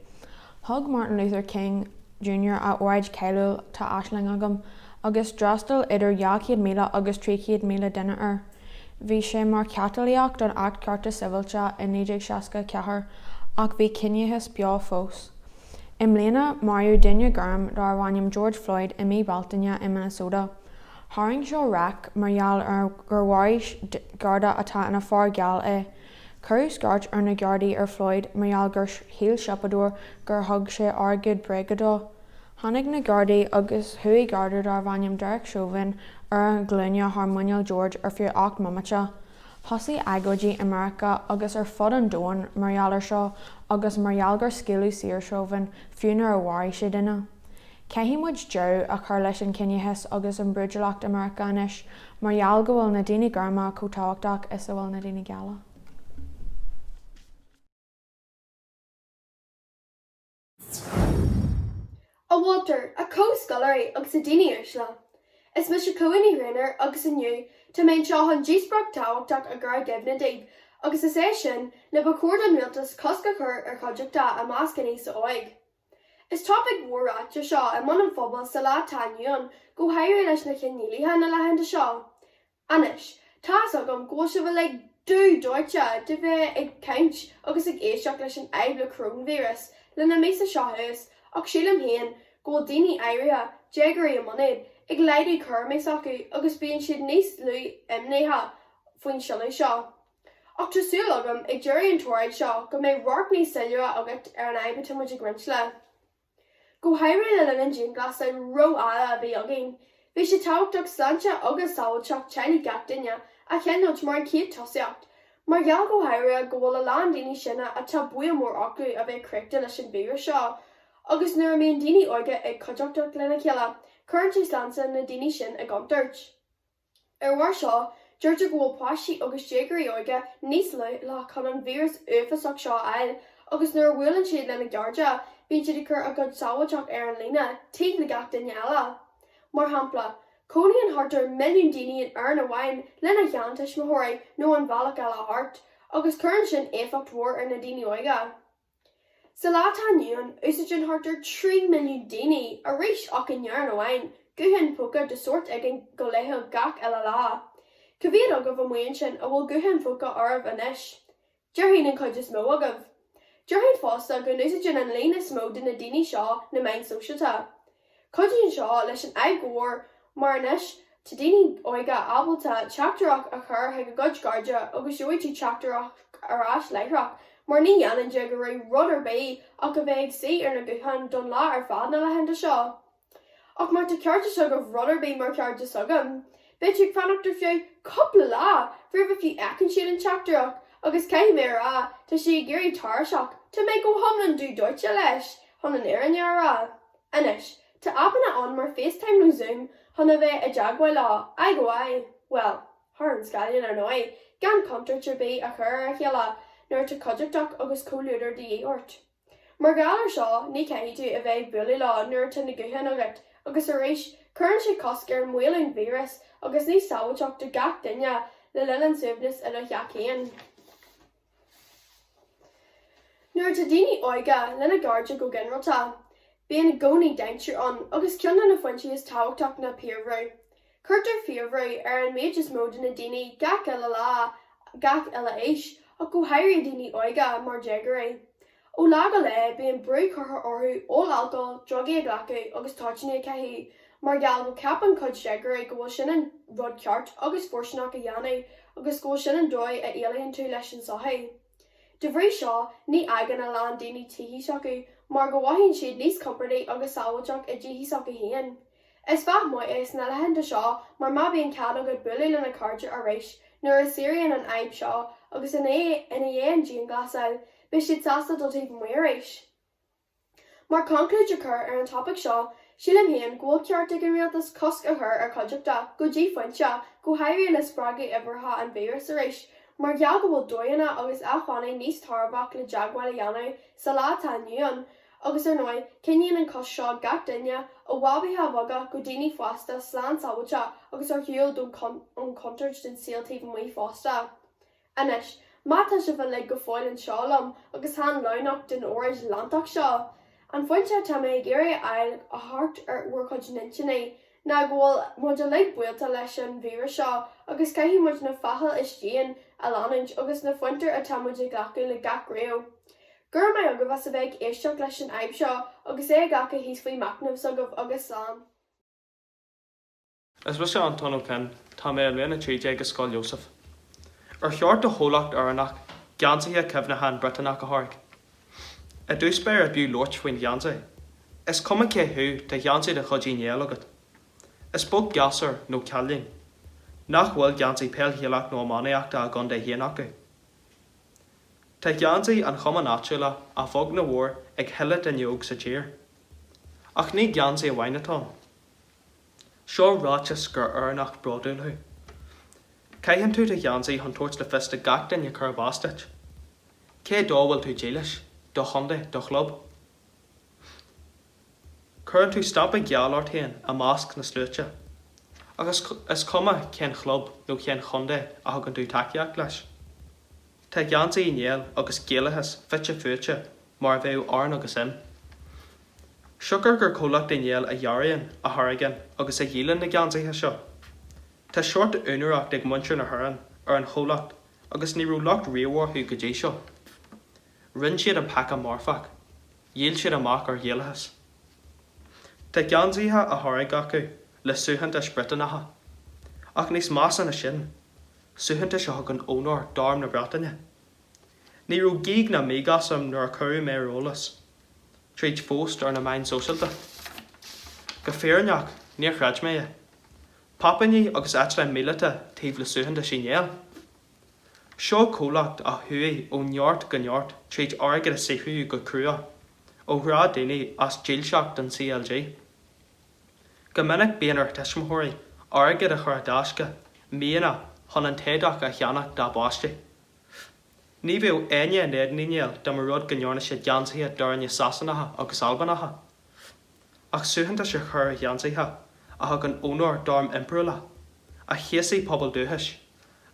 Thug Martin Luther King Jr. a óid ceiliúil tá aisling agam agus drastal idir 200,000 agus 300,000 duine ar. Bhí sé mar ceatalíocht don act cearta civilte in 1964 ach bhí cineachas beá fós. I mbliana mariú duine gurm dar bhainneam George Floyd I mí Baltaine in Minnesota. Tháirn seo raic margheall ar gur mhairis garda atá ina fearr geal Curú scairt ar na Gardaí ar Floyd margheall gur híal siopadúir gur thug sé airgid bregadó. Tháinig na Gardaí agus thuaigh gardar dar bhainneam Derek Chauvin ar an glúine Harmonial George ar fiú 8 mamata. Thosaí agóidí America agus ar fud an dóin margheall ar seo agus margheall gur scialú siar Chauvin fiúnar a bhhairigh sé duine. Caithfidh muid dew a chur leis an cineachas agus an brúdeileacht America inis margheall go bhfuil na daoine gurma comhtáhachtach is a bhfuil na daoine geala. A Walter, a co-scholar agus a daoine uaisle. Is mis a coinní rinner agus aniu tá mbeidh seo an díosbrach táhachtach a gur gibhna daoibh agus is é sin le ba cuaird an rialtas cosca chur ar chuideachta a máscaní sa óig. Is topic mhóra te seo I món an phobal sa lá taniuon go háirí leis na cinealaithe na leithénta seo. Anis, tá agam go se bhfuil ag dú dóirte de bheith ag ceint agus ag éisteach leis an éibre coronavirus le na mísa seothús ach sílam héin go daoine éirithe dégurí a monid ag leidú chur mééis acu agus bíonn siad níos lú imnéthe faoin siolaí seo. Ach tásúil agam ag deireadh an tóiraid seo go mbeidh roic níos saoire agat ar an éibre muid ag roinnt le. Go háirí le linn Jean glas a ro ala a bhí agin. Bhí sé táhachtach sláinte agus sáilteach teanna gach duine a cheanúirt mar an céad tosaíocht. Mar gheall go háirí go bhfuil a lán daoine sinna a tá buí mór acu a bheith creachta leis an bíor seo. Agus nuair mbeidh daoine óige ag chuideachta lena chéile, chuireann sé sláinte na daoine sin ag an dúirt. Ar bhar seo, dúirte go bhfuil páistí agus dégurí óige níos le chun an vírus uafasach seo eil agus nuair bhfuilann siad lena gearde, bíonn siad chur a go sáilteach ar an líne taobh le gach duine eile. Mar hampla, cónaí an hartar milliún daoine an ar na bhain lena cheantais mothirí nó an bhealach eile hart, agus chuann sin éfacht mhór ar na daoine óige. Sa lá tá nniuan, úsáidíonn hartar 3 milliún daoine a rís ach an nearn amháin, guhann póca de sort ag an go léithe gach eile lá. Cavíad agah amhain sin a bhfuil guhann póca arbh inis. Dearhain an chuid is mó agah. Dearhain fásta go úsáidíonn an léana is mó den na daoine seo na main sóisialta. Cuideann seo leis an agóir mar inis tá daoine óige ábalta teachtarach a chur ag a gcuid garde agus seoidtí teachtarach arás leithreach mar ní dhéanann de go raibh rud ar bé ach go bheith ag sí ar na guhann don lá ar fad na leithenta seo. Ach mar tá cearta seo go rud ar bé mar cearta sagam. Beit ag fanachtar fiú coppla lá bhríomh fiú ecann siad an teachtarach agus caiim mé rá tá sé géirí tar seach tá méid go thomlan dú doite leis chun an éan rá. Inis, tá apanna an mar FaceTime nó Zoom chuna bheith a deagháil lá ag go bhaid, well, thar an scalaíonn ar nói, gan contrairte bé a chur a chéile nuair tá coideachach agus cóúidir de dhéort. Mar galar seo ní caiithú a bheith buí lá nuair tá na guhann agat agus a rééis chuann sé coscar mhuileann víras agus ní sáhateach de gach duine le lean suimhnas ina cheachéan. Nuair tá daoine óige lena garde go ginralta, bíon na gcónaí daintir an agus ceanna na foiintí is táhachtach na peomhrú. Cuirtar fiomhrú ar an méid is mód na daoine gach eile lá gach eile éis ach go hairí daoine óige mar deagarí. Ó lá go le bíon brú chutha orthú ó alcohol, drogaí a ghlacu agus táiteanna a caithí, mar geall go ceapan chuid deagarí go bhfuil sin an rud ceart agus forsinach a dhéanamh agus go sin an dóid a éalaonn tú leis an sothaí. De bhrí seo ní aigean a lán daoine tithí seacu mar go bhhaithíonn siad níos comportaí agus sáhateach i ddíthí seaca héan. Is feadh muid is na leithenta seo mar má bíon cead agad buí lena cáirte a réis nuair a síríonn an aib seo agus ina dhéon díon glasáil be siad sásta dul taobh muir éis. Mar conclúid a chur ar an topic seo, sílim héan ghfuil ceart ag an rialtas cosc a chur ar coideachta go dtí foiinte go hairí le sprágaí ibrtha an bhéras a réis, mar geall go bhfuil dóanna agus a chuánaí níos tarbach le deagháil a dhéanamh sa lá tá nniuan, agus ar nói ciníonn an cos seo gach duine ó bhábaithe bhaga go daoine fásta slán sábhailte agus ar hiúil don contrairt den síaltaobh muí fásta. Inis, má tá se bheith le go fáil an seálam agus tá leanach den óid landach seo. An foiinte tá mé géirí eil a thart ar uorchuid nintinné na bhfuil muid a le builta leis an bhíra seo agus caithí muid na fachal is déan a lánint agus na fointear a támuid a ghlacu le gach réo. Gur mé agah as a bheith éisteach leis an aib seo agus é gacha híos faoi macnamh sagah agus slán. Is bhí sé an tónú cin tá mé léana tríide agus Scoil Iósaef. Ar cheart a thólacht arannach geansaithe cemhnathe an Britanach a tharg. A dús bear a bú loirt faoin gheansaí. Is cuma céthú de gheansaí de chudí néal agad. Is bog gasar nó cealainn. Nach bhfuil gheansaí peilchéalach nó amanaíochta a gan de dhéana acu. Tá gheansaí an chuma náisiúla a bhog na mhór ag heile den neog sa tír. Ach ní gheansaí a bhainetá. Seo ráiteas gur arannach brodúilthú. Caitheann tú de gheansaí an tuairt le fista gach den a chur básteit. Cé dábhfuil tú déilis, do chunda, do chlub. Curann tú stampa geallart héin a másc na slúite. Agus is cuma cén chlub nó cén chunda a thugann tú taceach leis. Tá gheansaí inéal agus géalachas fitte fuite mar bheith arn agus im. Sugar gur cólacht inéal a dhearaíonn a tharagan agus a dhélann na gheansaithe seo. Tá seoirt únúireacht ag muintir na thurann ar an cholacht agus ní rúlacht riamhharthú go dtí seo. Rinn siad an paca mórfach, dhéal siad amach ar dhéalachas. Tá gheansaithe a tharag acu le suúthaint a spritanatha, ach níos más na sin, suúthaint seo an ónár darm na Breataine. Ní rú gíg na mégasam nuair a cuireadh mé rólas, tríd fóst ar na main sóisialta. Go féarneach níor chreid mé. Papaní agus eitra mílete taobh le suúthaint sin néal. Seo cólacht a thuaí ó neart go neart tríd airgad a saothú go crua ó thrá daoine as díalseach den CLG. Go minic bíon ar teismthirí airgad a chur dáisce míana chun an téadach a cheannach dá báiste. Ní bhíh aine néadníal do mar rud go nearna sé gheansaithe doirne sasanatha agus albanatha. Ach suúthaint sé chur gheansaithe a thug an ónár darm imprúla, a chéasaí pobl dúthais,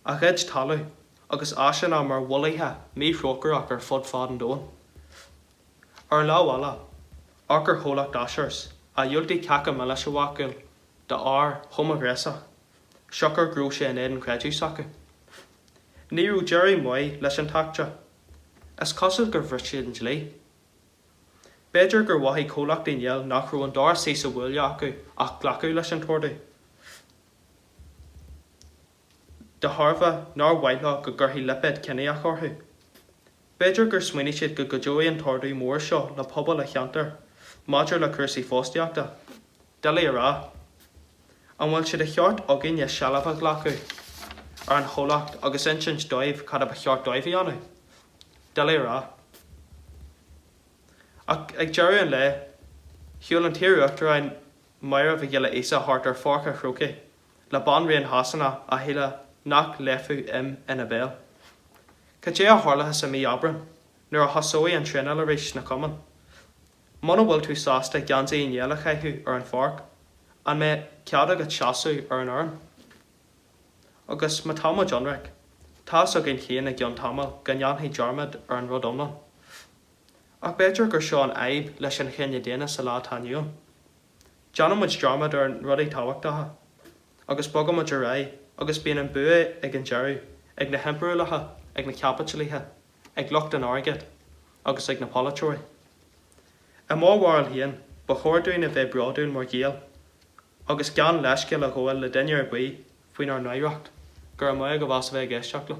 a gheid talú agus asin am mar bholaithe mí frócarach ar fud fad an dóin. Ar láhhala, ach ar cholacht asers, a dúiltaí ceacha me leis bhhacail de ár thuma gréasach, seachar grú sé in éan creidú sacu. Níú Jerry Moy leis an tacte, is cosúil gur bhrit siad an dlí. Beidir gur wathí cólacht daoineal nach raibh an dar sí sa bhfuilne acu ach glacu leis an tuairdaí. De Harva nar bhaile go gurthaí lipid cinné a chorthú. Beidir gur smaoine siad go gcuideoí an tuairdaí mór seo le pobl a cheantar, maidir le cursaí fóstaíochta. Dila rá. An bhfuil siad a cheart againn is sealamh a glacu ar an cholacht agus insin dóibh cad a cheart dóibhí anú. Dila rá. Ag Jerry an le, hiúil an tíúachtar an mair a bhí gile ésa hart ar fácha chróca, le ban rion hasanna a héile nach lefu ina bhéal. Ca dé a tharlatha sa mí abran, nuair a hasóí an trína le rééis na cuman. Mana bhfuil tú sásta gansaí in dhéala chaithú ar an fharc, an me ceada go teasú ar an orm. Agus má táma Johnric, tá a gin chéan ag John Tamal ganneantaí Jarmad ar an Domhnach. Ach beidir gur seo an aib leis an chéine déine sa lá tániuon. Janamid Jarmad ar an rudaí táhachtatha, agus bogamid ar ré, agus bíon an bua ag an Jerry, ag na hemperúlatha, ag na capitalithe, ag lucht an ágad, agus ag na polatóirí. I máhhail híon, ba chóirúin a bheith breáún mar géal, agus gan leisceil a ghil le duine ar buí faoin ar naireacht, gur am go bhas bheith geisteach le.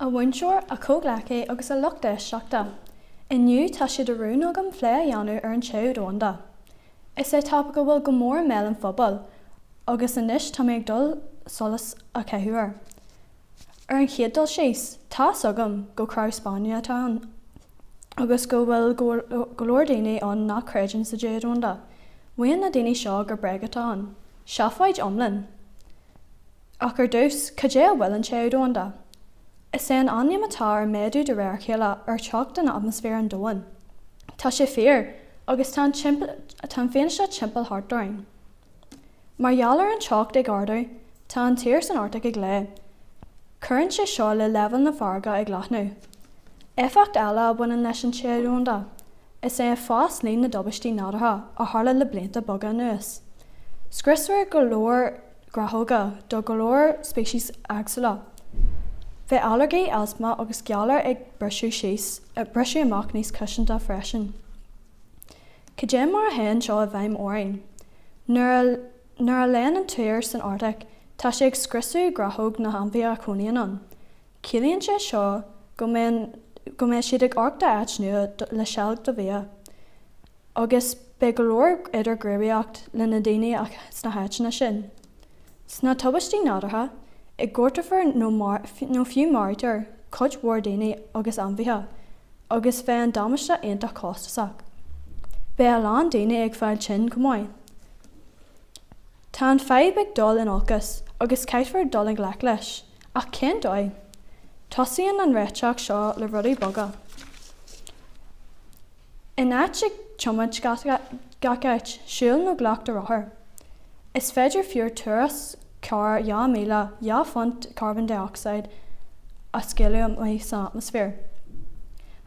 A bhainseoir a cóglacha agus a luchta seachta. Inniu tá siad a rún agam phlé a dheanú ar an teú dónda. Is é tappa go bhfuil go mór mé an phobal, agus inis tá méid dul solas a ceithúar. Ar an chéad dul síos, tá agam go Craobh Spáine atá an, agus go bhfuil go leor daoine an nach creideann sa déad dónda. Bhain na daoine seo gur breag atá an. Seafaid omlin. Ach gur dús, cadé a bhfuil an teú dónda. Is é an aim atá ar méadú de réir chéile ar teacht an atmosfér an dóin. Tá sé fér, agus tá féin se timpeall hartúin. Mar gheallar an teacht ag ardú, tá an tír san ortach ag lé. Curann sé seo le level na farga ag láthnú. Éfacht eile a bhaineann leis an téadúnda. Is é fás líon na dobaistí nádatha a tharla le blianta boga nuas. Scriosfar go leor grathóga do go leor spéisiís agsúla. Bheith allergaí asma agus geallar ag breisiú amach níos cushionnta freisin. Cadé mar a hen seo a bhaim órainn. Nuair a léan an tír san Arctic, tá sé ag scriosú grathóg na hampí a cónaíonn an. Cílíonn sé seo go mbeidh siad ag arcta áit nua le sealg do bhia. Agus be go leor idir gréibeacht le na daoine ach sna háitna sin. Sna tubaistí nádatha, ag gcuirteafar nó fiú máirtear cuid mhór daoine agus anmhaithe, agus bheith an damáiste aontaich cóstasach. Be a lán daoine ag fáil sin go mhaith. Tá an feidh ag dul in olcas agus ceithfar dul an ghlaic leis, ach cén dóigh. Tosaíonn an réiteach seo le rudaí boga. In áit ag tiomid gacáit siúil nó ghlach de rothair. Is féidir fiúr turas car ya míle ya font carbon dioxide a scéile mai sa atmosfér.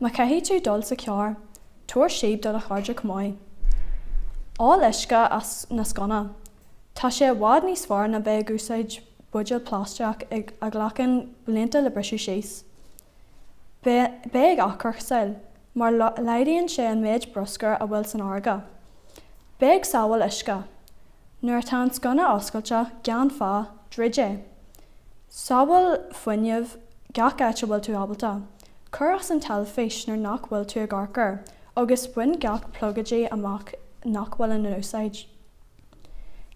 Má caithí tú dul sa cear, tuair siad dul a chairde cumáid. Á leisce as na scona. Tá sé bhád níos fearr na bheith gúsáid buideal pláisteach ag a ghlachan blianta le breisiú síos. Bé ag acrach saoil, mar leidaíonn sé an méid broscar a bhfuil san ága. Bé ag sábhail isce. Nuair tá an scona oscailte gan fá dridé. Sábhail foiineamh gach áite bhfuil tú ábalta. Cur as an talaféis nuair nach bhfuil tú ag arcar, agus buin gach plugadí amach nach bhfuil an úsáid.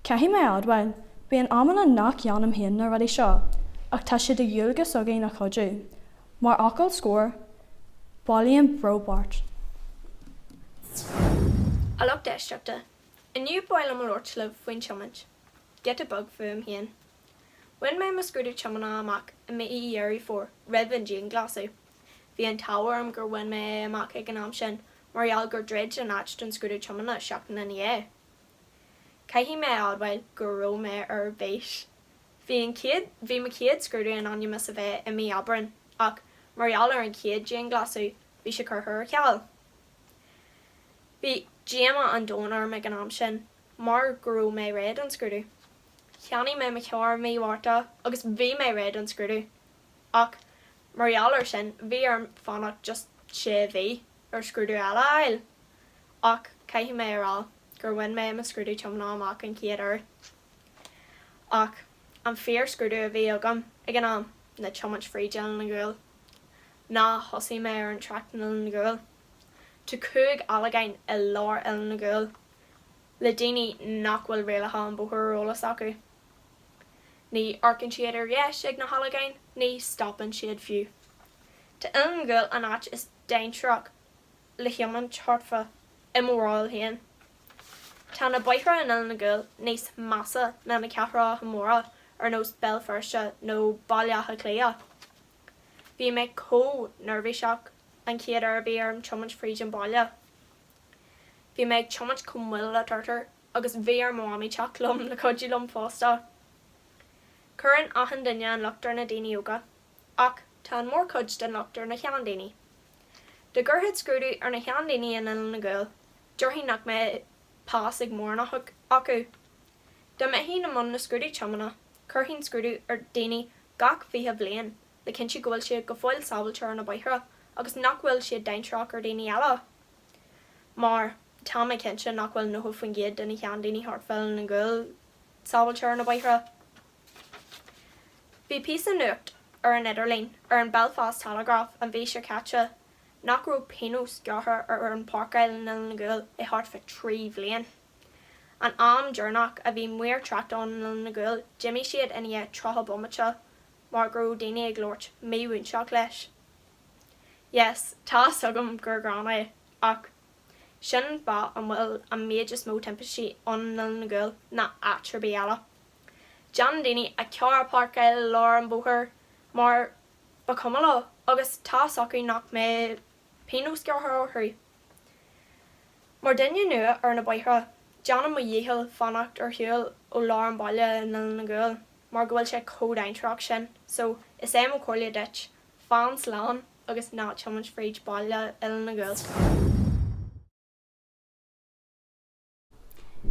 Caithí mé adhhail, bí an amana nach dheanam haon na rudaí seo, ach tá siad a dheolgus agaí na chuidú, mar acail scór, bailíonn brobart. A lucht éisteachta. Inniu báil am lortlah faoin tiomid. Get a bug fuim híon. When mé mascrúdú tiomana amach a mé í dhéirí fór, redhan díon glasú. Bhí an táhar am gur bhain mé amach ag an am sin, mar eall gur dreid an áit don scrúdú tiomana seachtain in é. caihí mé adhail go raibh mé ar bhéis. Bhí me céad scrúdú an animus a bheith I mí abran, ach marall ar an céad Jane glasú, bhí sé chur ceall. Bhí Gemma an dónar me gan am sin, mar go raibh mé réad an scrúdú. Cheannaigh mé cear mí bharta agus bhí mé réad an scrúdú, ach marall ar sin bhí ar fannach just sé bhí ar scrúdú eile ail, ach caihí mé arall gur bhain mé me scrúdú teomná amach an céad ar. Ach an fear scrúdú a bhí agam ag an am na teomant frídeal na gúil. Ná thosaí mé ar an trachtan na gúil. Tá cúig alagain I lár na gúil. Le daoine nach bhfuil réalacha an bóthar rólas acu. Ní arcann siad ar rieis ag na halagain, ní stoppan siad fiú. Tá na gúil an áit is daintrach le hiaman chartfa I mórál héan. Tá na baithre in na gúil níos massa na na ceathra móra ar nós belfirse nó bailíocha cléa. Bhí mé nervhíseach an céad ar bhí ar an teomant fríd an baile. Bhí méid teomant cumhuil a tartar agus bhí ar máí teach lom le codí lom fásta. Curann achan duine an luachtar na daoine yoga, ach tá an mór cud den luachtar na chean daoine. De gurthaid scrúdú ar na chean daoine in na gúil, dúirthaí nach mé pás ag mórnach acu. Da mé hí na man na scrúdú teamana, curthaín scrúdú ar daoine gach fiche bbliain, le cinn si go bhfuil siad go fáil sábailte na baithre, agus nach bhfuil siad daintrach ar daoine eile. Mar tá mé cinse nach bhfuil nó faoin gcéad den na chean daoine hartfeil na gúil sábailte na baithre. Bhí píos an nuacht ar an Idirlín ar an Belfast Telegraph an bhí sé caite nach raibh pinús gathair ar an parcail na gúil I hart fa 3 bbliain. An am dearnach a bhí muir trachtáin na gúil, Jimmy siad ina trotha bommate, mar go daoine ag glóirt méhúnseach leis. Yes, tá sugam gur grána ach sin ba an bhfuil an méid is mó timpistí an na gúil na atrabí eile. Jan daoine a cear parcail lár an bóthar, mar ba cumala agus tá socaí nach mé pinús gathair orthu. Mar duine nua ar na baithre, Jan mo dhéhil fannacht ar thuúil ó lár an baile na gúil, mar go bhfuil sé códaintrach sin, so is é mo cóirla dit, fan slán agus ná teomant fríd baile na gúil.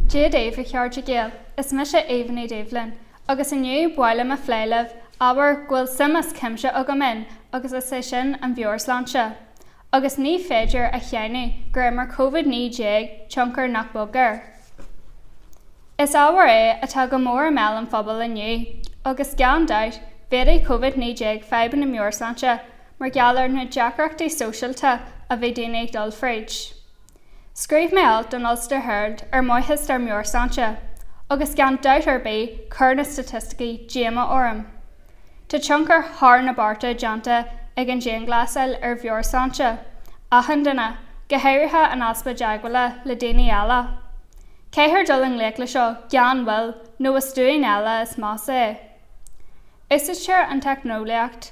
Dé Dave ceart géal, is me sé éhanna Davelin, agus inniu baile a phléileh, aber ghfuil simas cimse agam in, agus is sé sin an bheorsláinte. Agus ní féidir a cheannu gur mar COVID-19 tionchar nach bogar. Is áhar é atá go mór meall an phobal inniu, agus gan dait bhéidir COVID-19 feban na bheorsláinte mar geallar na deacreachtaí sóisialta a bhí daoine ag dul fríd. Scríb mé alt don Ulster Herald ar maithis ar bheorsláinte, agus gan dait ar bé chur na statisticaí Gemma orm. Tá tionchar thar na barta deanta ag an Jane glasail ar bheorsláinte, achan duine go háirithe an aspa deaghaile le daoine eile. Céithir dul an léicla seo gan bhfuil nó is dúin eile is más é. Is teir an technoliacht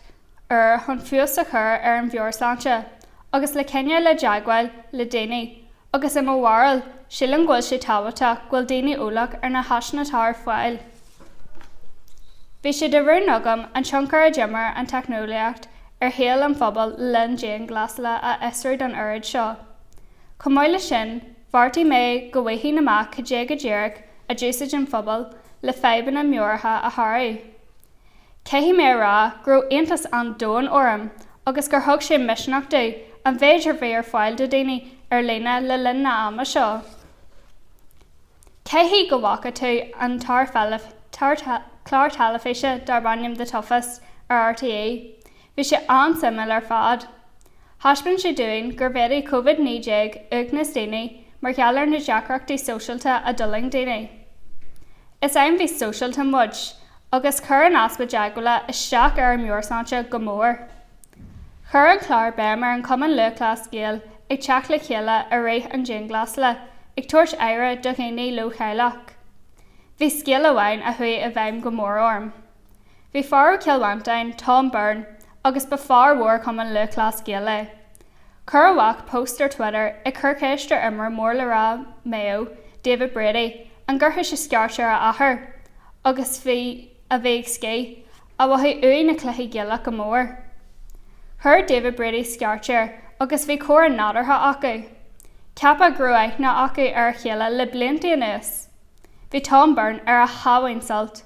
ar chun fios a chur ar an bheorsláinte, agus le cinenne le deaghail le daoine, agus im mhharil sílan ghfuil sé tábhata ghfuil daoine úlach ar na haisna tar fáil. Bhí sé de bhir nugam an tionchar a dimar an technoliacht ar héal an phobal lin Jane glasla a isrid an urid seo. Comáile sin, bhartaí mé go bhhaithí naach cé go ddéirc a dúisid an phobal le feban na meortha a tharaí. Ceithí mé rá gro aontas an dóin orm, agus gur thug sé misneachtaí an bhéidir bhé ar fáil do daoine ar léine le lin na ama seo. Ceithí go bhacha tú an clár talaféise dar banim de tofas ar RTA, bhí sé ansimil ar fad. Thaspann sé dúin gur bhéidir COVID-19 ag na daoine mar geallar na deacreachtaí sóisialta a duling daoine. Is éim bhí sóisialta muid, agus chur an aspa deaghaile isteach ar an bheorsláinte go mór. Chur an clár bémar an cuman le clás géal ag teach le chéile a réith an Jane glasla, ag tuairt éire do chéine lo chéileach. Bhí scéal amháin a thuí a bheim go mór orm. Bhí far ceilhaintein Tom Byrne agus ba far mhór cuman le clás géala. Chur amhac post ar Twitter ag chur céiste imar mór le rá Mayo, David Brady, an ggurtha sé sceartear a athair, agus bhí a bheith scé a bhatha uair na cluichí geala go mór. Thir David Brady sceartear agus bhí cóir nádartha acu. Ceapa grúaith na acu ar chéile le blianta anuas. Bhí Tom Byrne ar a hahain salt.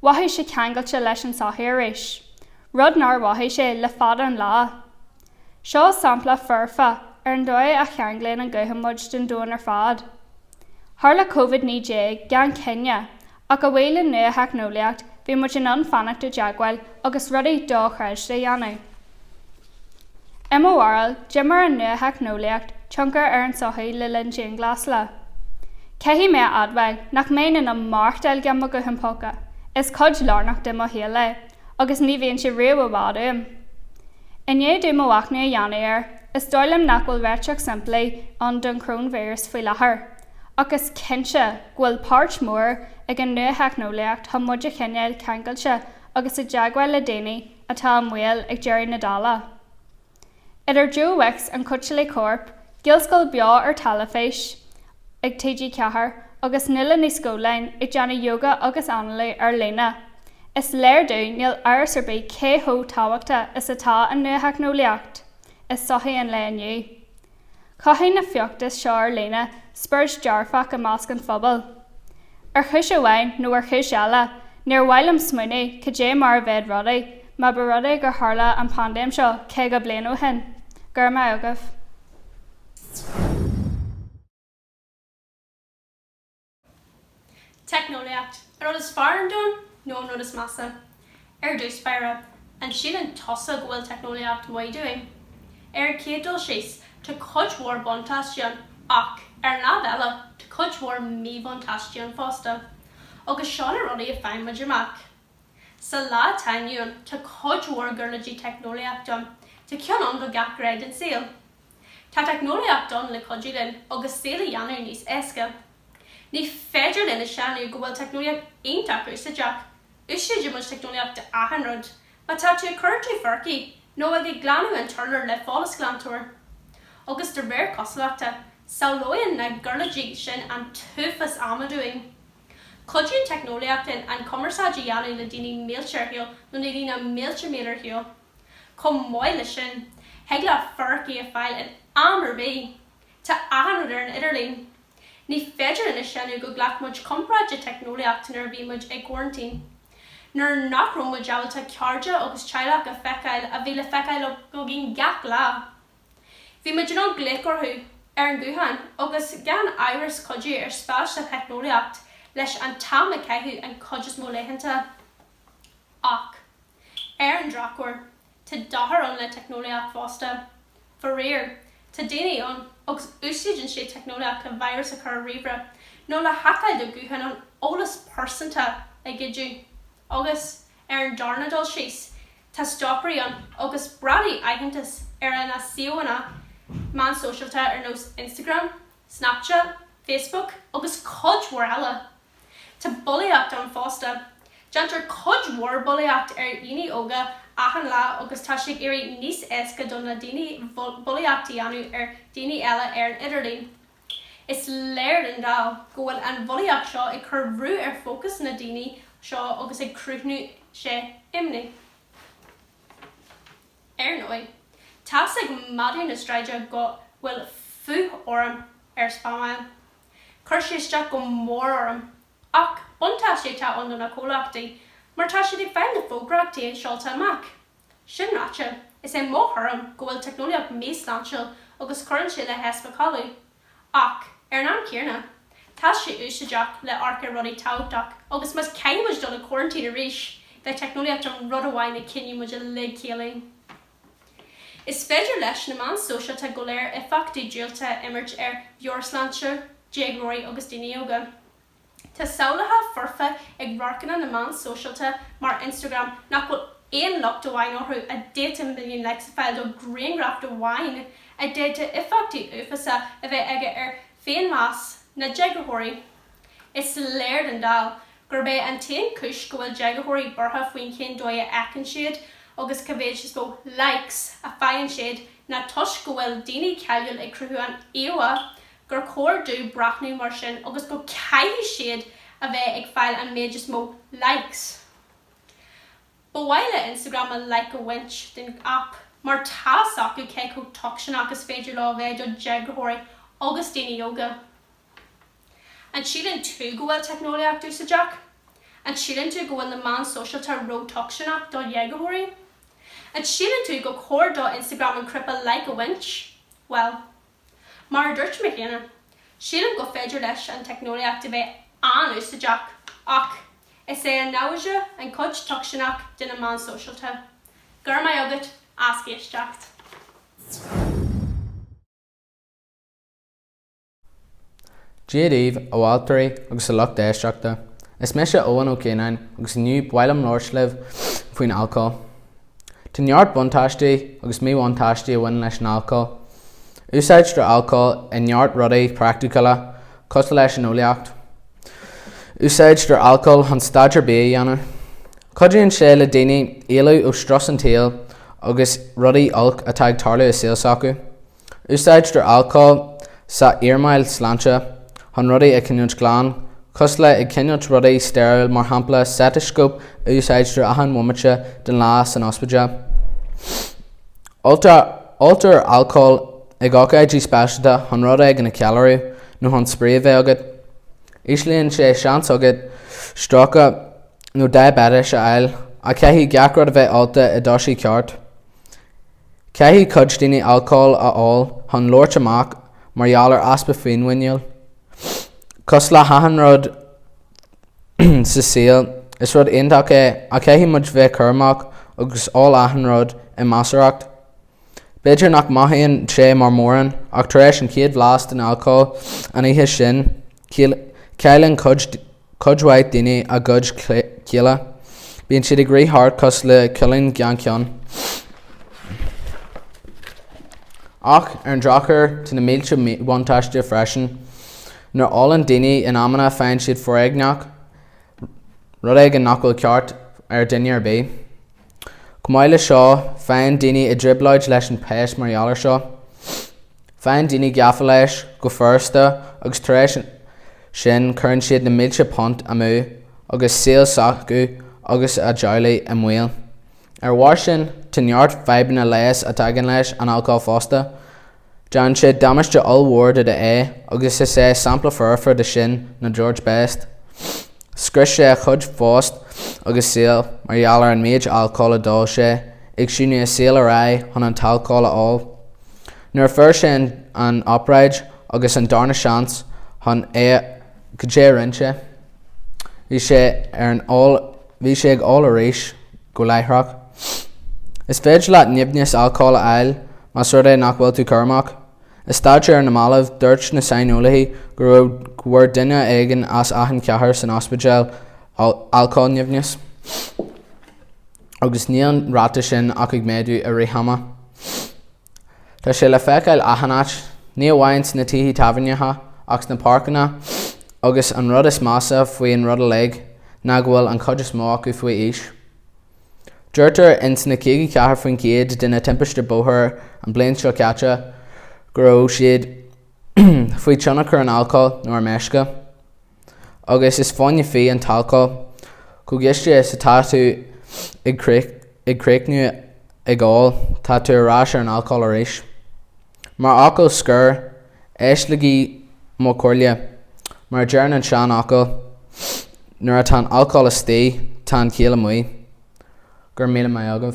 Wathaigh sé ceangailte leis an sathí arís. Rud nár wathaigh sé le fada an lá. Seo sampla furfa ar an dóigh a cheanglainn an gcuthaimeid den dúin ar fad. Thar le COVID-19 gan Kenya ach go bhfuil in nua theicnoliacht bhí muid an anfannacht do deagháil agus rudaí dó chreid de dhéanamh. Imóhail Jimmar an nua theicnoliacht tionchar ar an sochaí le linn Jane glas le. Cehí mé adhail nach méanaan an marchtail gan mo gcuthaimpóca, is cod lárnach de mo héile, agus ní bhíonn sé riamh bhádaim. Inné dú mo wachna a dhéanaar, is dóilm nach bhfuil réiteach simplaí an don coronavirus faoi láthair, agus cinse ghfuil páirt mór ag an nua theicnoliacht tá muid a chineal ceangailte agus a deagháil le déanaí atá an mhaol ag Jerry Nadala. Idir Joe Wicks an Cuitilí Corp, Gilscoil beo ar talaféis ag TG Cehar agus nila ní scólainn ag deanna yoga agus anlaí ar léna. Is léirdú níl airs ar bith céthó táhachta is atá an nua theicnoliacht, is sochaí an le aniu. Caitheann na feachtas seo ar léna spurs dearfach a másc an phobal. Ar chuis amháin nó ar chuis eile, níor bhhailm smuoine go dé mar bhead rudaí, má ba rudaí gur tharla an pandéim seo cé go bliain ó hin. Gur mai agah. Technoliacht. Rud is far an dún, nó rud is massa. Dús beire, an sin an tosa go bhfuil technoliacht mai doing. Cédul síos tá codhór bontáisiún ach ar nád eile tá codhór mí bontáisiún fásta. Agus seán a rudaí a fein muidir amach. Sa lá tainiún tá codhór gurladí technoliachtún, tá ceann go gach gréid an saoil. Tá technoliachtún le codilinn agus saola dhéanamh níos éasca. Ní féidir lena seanú go bhfuil technoliacht aontaach ús isteach. Úsáid muid technoliacht de ahanrod, má tá tú chuirtú farcií nó ag glanú an turlar le fálas glanúir. Agus de réir coslachta, saolóonn na gurladí sin an túfas amadúing. Codún technoliachtain an commerceáide dhéanú le daoine méilseirthiúil nó na daoine méilseméidirthiúil. Com máile sin, heag le farcií a fáil an amar bé, tá ahanrod ar an idirlín. Ní féidir ina seanú go ghlaicmuid compráide technoliachtain ar bhí muid ag quarantine. Nuair nach raibh muid deabhalta cearde agus teaghlach a feiceáil a bhí le feiceáil go gin gach lá. Bhí muid an gléicorthú ar an gcúthain agus gan airis codú ar spáis na technoliacht leis an tam a ceithú an codjas mó leitheanta. Ach, ar an drachúir, tá dathar an le technoliacht fásta. For réir, tá daoine an agus úsáideann sé technoliacht an virus a chur riomhre nó le hacáil do gcúthain an ólas persanta ag gidú. Agus ar an darnadal síos, tá stopaí an agus bradaí aitheantas ar an asíoanna man socialta ar nós Instagram, Snapchat, Facebook agus codhór eile. Tá bullaíocht an fásta. Deantar codhór bullaíocht ar aoine óga achan lá agus tá sé irí níos éasca don na daoine bullaíochtaí anú ar daoine eile ar an idirlín. Is léir an dá go bhfuil an bullaíocht seo ag churbhrú ar fócas na daoine seo agus ag cruúthnú sé imní. Ar nói, tá ag maidú na straide go bhfuil futh orm ar spámáil. Chuir sé isteach go mór orm, ach buntá sé tá an na cólachtaí, mar tá sé ag fein na fógraachtaí an seolta amach. Sin ráte, is é móthorm go bhfuil technoliacht més náisiúil agus churann sé le hespa ach ar an céarna, tá sé úsáideach le arca rudaí táhachtach agus mas céimiid do na quarantine arís le technoliacht an rud amháin na cinniú muid le céalainn. Is féidir leis na man socialta go léir i factaí díalta imirt ar bheorslanse, déagróirí agus daoine óga. Tá saolatha forfa ag rarcanna na man socialta mar Instagram nach bhfuil éon lucht amháin orthú a 10 milliún likes a fáil do graingraft amháin a déite i factaí uafasa a bheith aige ar féin más na déagróirí. Is léir an dal gur bé an taon cis go bhfuil déagróirí bortha faoin cén dóigh eacan siad agus cabéid is go likes a fáin siad na tuis go bhfuil daoine ceiliúil ag cruthú an éha gur cóir dú brachnú mar sin agus go caithfí siad a bheith ag fáil an méid is mó likes. Bhhaile Instagram a like a winch den app mar tas acu ce go toction agus féidir lá bheith do jeagóirí agus daoine yoga. An sílan tú go bhfuil technoliaach dús a Jack? An sílan tú go bhfuil na man social tar ro tocshanach do jeagóirí? An sílan tú go cóir do Instagram an cripple like a winch? Well, mar dúirt me chéanna. Sílan go féidir leis an technoliaach de bheith an ús a Jack ach is é an náise an cod tocshanach den na man social tar. Gur mai agad as géisteacht. Díomh a bhhailtarí agus a lucht éisteachta. Is me sé óhan ó céanain agus nniu bhailim láirslih faoin alcohol. Tá neart buntáistí agus míhhaintáistí a bhain leis an alcohol. Úsáid do alcohol i neart rudaí practicala cos leis an óliacht. Úsáid do alcohol an staidir bé dhéanamh. Cuidaíonn sé le daoine éalú ó stras an taal agus rudaí olc atá ag tarlú is síos acu. Úsáid do alcohol sa iarmáil sláinte han rudaí ag cinúint glán, cos le ag cinúint rudaí sterile mar hampla stethoscope úsáid do ahan mumaite den lá san ospidéal. Altar alcohol ag ácaidí spéisialta han rudaí ag na cealairí nó han sprí bheith agad. Íslíonn sé seans agad stracha nó diabetes a eil a ceithí geacrad a bheith alta i dosí ceart. Ceithí cud daoine alcohol a áil han loirt amach mar gheallar aspa féinmhainneal. Cos le hahan rud sa síl is rud aonach é a ceithí muid bheith curmach agus áil ahan rud i measaracht. Beidir nach maithíonn sé mar móran ach tar éis an chéad bhlas den alcohol an ihe sin ceilann cudhhaid daoine a gud céile. Bíonn siad ag ríthabhart cos le ciallainn gan ceann. Ach ar an drachar tá na méilte bhaintáiste freisin nar all an daoine in amana féin siad foréigneach rud ag an nachfuil ceart ar duine ar bé. Cumáile seo féin daoine i dribláid leis an péis mar gheallar seo. Féin daoine gafa leis go firsta agus tar éis sin churann siad na méilte pont amú agus síl sacu agus a dealaí i mhaol. Ar bhhair sin tá neart feibhna léas a tagan leis an alcohol fásta. Deann siad damáiste allmhór de é agus is é sampla furfar de sin na George Best. Scris sé chud fást agus síl mar gheallar an méid alcohol a dá sé ag siúne a síl a rá chun an talcáil aáil. Nuair fuair sin an opráid agus an darna seans chun é go dé rinse. Bhí sé ag áil a rééis go leithreach. Is féidir leat nimhneas alcohol a eil más rud é nach bhfuil tú curmach. Is stáidte ar na malamh dúirt na sainolaí gur bhfuair duine éigean as aithin ceathair san ospidéal alcohol nimhneas. Agus níl ráta sin ach ag méadú a rithama. Tá sé le feiceáil aithanát ní bhhaint na tithí taimhneatha ach na parcanna agus an rud is masa faoi an rud a leig ná bhfuil an cod is mó acu faoi is. Dúirtar ins na céigi ceathair faoin céad duna timpiste bóthir an bliain seo ceate gur ó siad faoi teannach chu an alcohol nó ar meisce. Agus is fáinne fí an talcáil go giste sa táú ag créicnú ag gáil tá tú arás ar an alcohol a rééis. Mar acail scur éislagaí mó cóirlia mar dearan an sean acail nuair atá alcohol is tí tá an céile muí. Gur míle mai agah.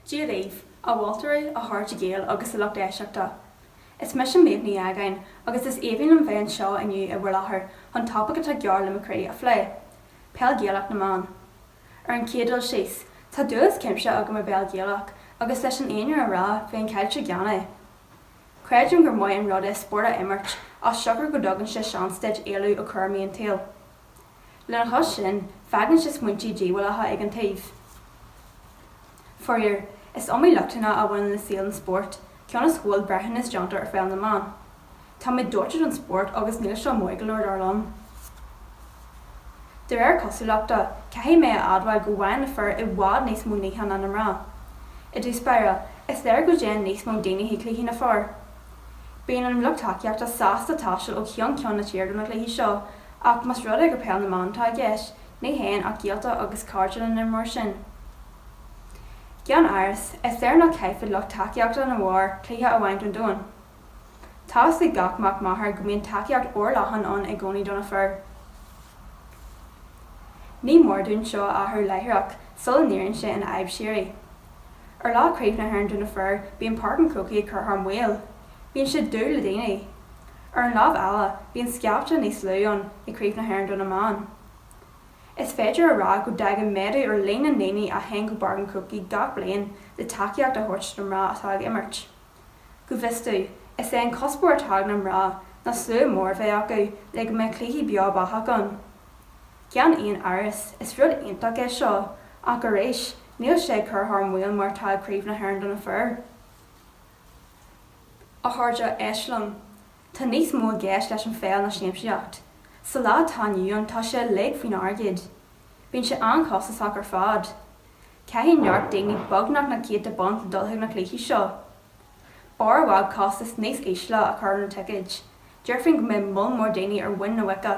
Díomh a bhhailtarí a thart géal agus a lucht éisteachta. Is me sin méhnaí again agus is éhíonn an bhéin seo iniu a bhfuil láthair an tappacha tá gear le macraí a phlé. Peall géalach na man. Ar an céadal síos, tá dúas cimse agam a béal géalach agus leis an aonar a rá féin caiilte geanna. Creidún gur maiid an rud is spór a imirt a seagar go dogann sé seansteid éalú ó chuirmí an taal. Le an chos sin, feagann sé smuintí díhfuiletha ag an taobh. Foirr, is omí luachtainna a bhain na síl an sport, ceanna scoil breithin is deantar ar féil na man. Tá mé dúirtear an sport agus níl seo muigeúir ar lom. De réir cosúlaachta, caithfí mé a admhail go bhhain na fear i bhád níos mú níthe an rá. I dtí spéire, Is there go Jen níos mó daine hí cluí na far. Bíon an luchtaíocht a sásta táisiil ó chean ceann na tíir na cluí seo, ach mas rud ag go peann na mantá gceis, ní héin ach gialta agus cáirtean na mar sin. Gian airs, is there na caifid luchtaíocht na mhór cluíthe a bhaint an dúin. Tá í gachmach maithar go mbíonn takeíocht orlachan an ag gcónaí donna fir. Ní mór dún seo áthair leithreach sul níorann sé in aibh sirí. Ar lá craobh na hern donna fir bíon parcan cookie chur thar mhail. Bíon siad dúr le daine. Ar an lámh eile bíon sceabte níos luúan i craobh na hern donna man. Is féidir a rá go dagan méadú ar léin na naine a hen go bargan cookie gach bliain de takeíocht a thuirt na mrá atá ag imirt. Go bhistú, is é an cospóir tag na mrá na slú mór bheith acu le go mé cluichí beá batha gan. Cean íon airis is rud ionach é seo ach go réis níl sé chur thar mhail mar tá craobh na hern donna fir. A tháirde éislam, tá níos mó gceist leis an féil na siamsaíocht. Sa lá tániuúin tá sé le faoin airgid. Bhíonn sé ancosasach ar fad. Caithfidh neart daoine bognach na céad de bont dultha na cluichí seo. Bhag costas níos éisle a chur na tuigeid. Deirfinn go mbeidh mull mór daoine ar bhain na Wicca.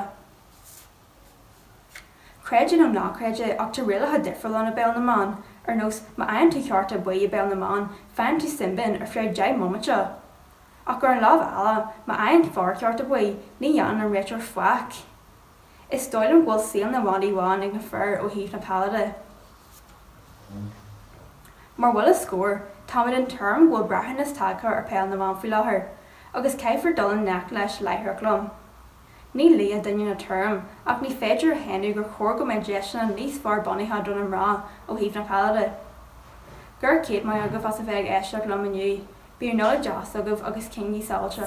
Creide nó nácreide ach tá rialathe difriúil na béal na man, ar nós má aon tú cheart a buí a béal na man, feann tú simbin ar fréir deag momate. Ach gur an lámh eile má aon far ceart a buí, ní dheann an réitir foic. Is stoil an bhfuil síl na bhádaí bháin ag na fir ó híomh na palada. Mar bhfuil is scór, táid an term bhfuil breathan is tagcha ar péal na man faoi láthair, agus caithfir dul an nec leis leithreach lom. Ní lí a duine na term, ach ní féidir henú gur chóir go méid deisna níos fearr bunaithe don an rá ó híomh na palada. Gur céad mai agah as a bheith eisteach lom aniu, bíar nula deas agah agus cinní sáilte.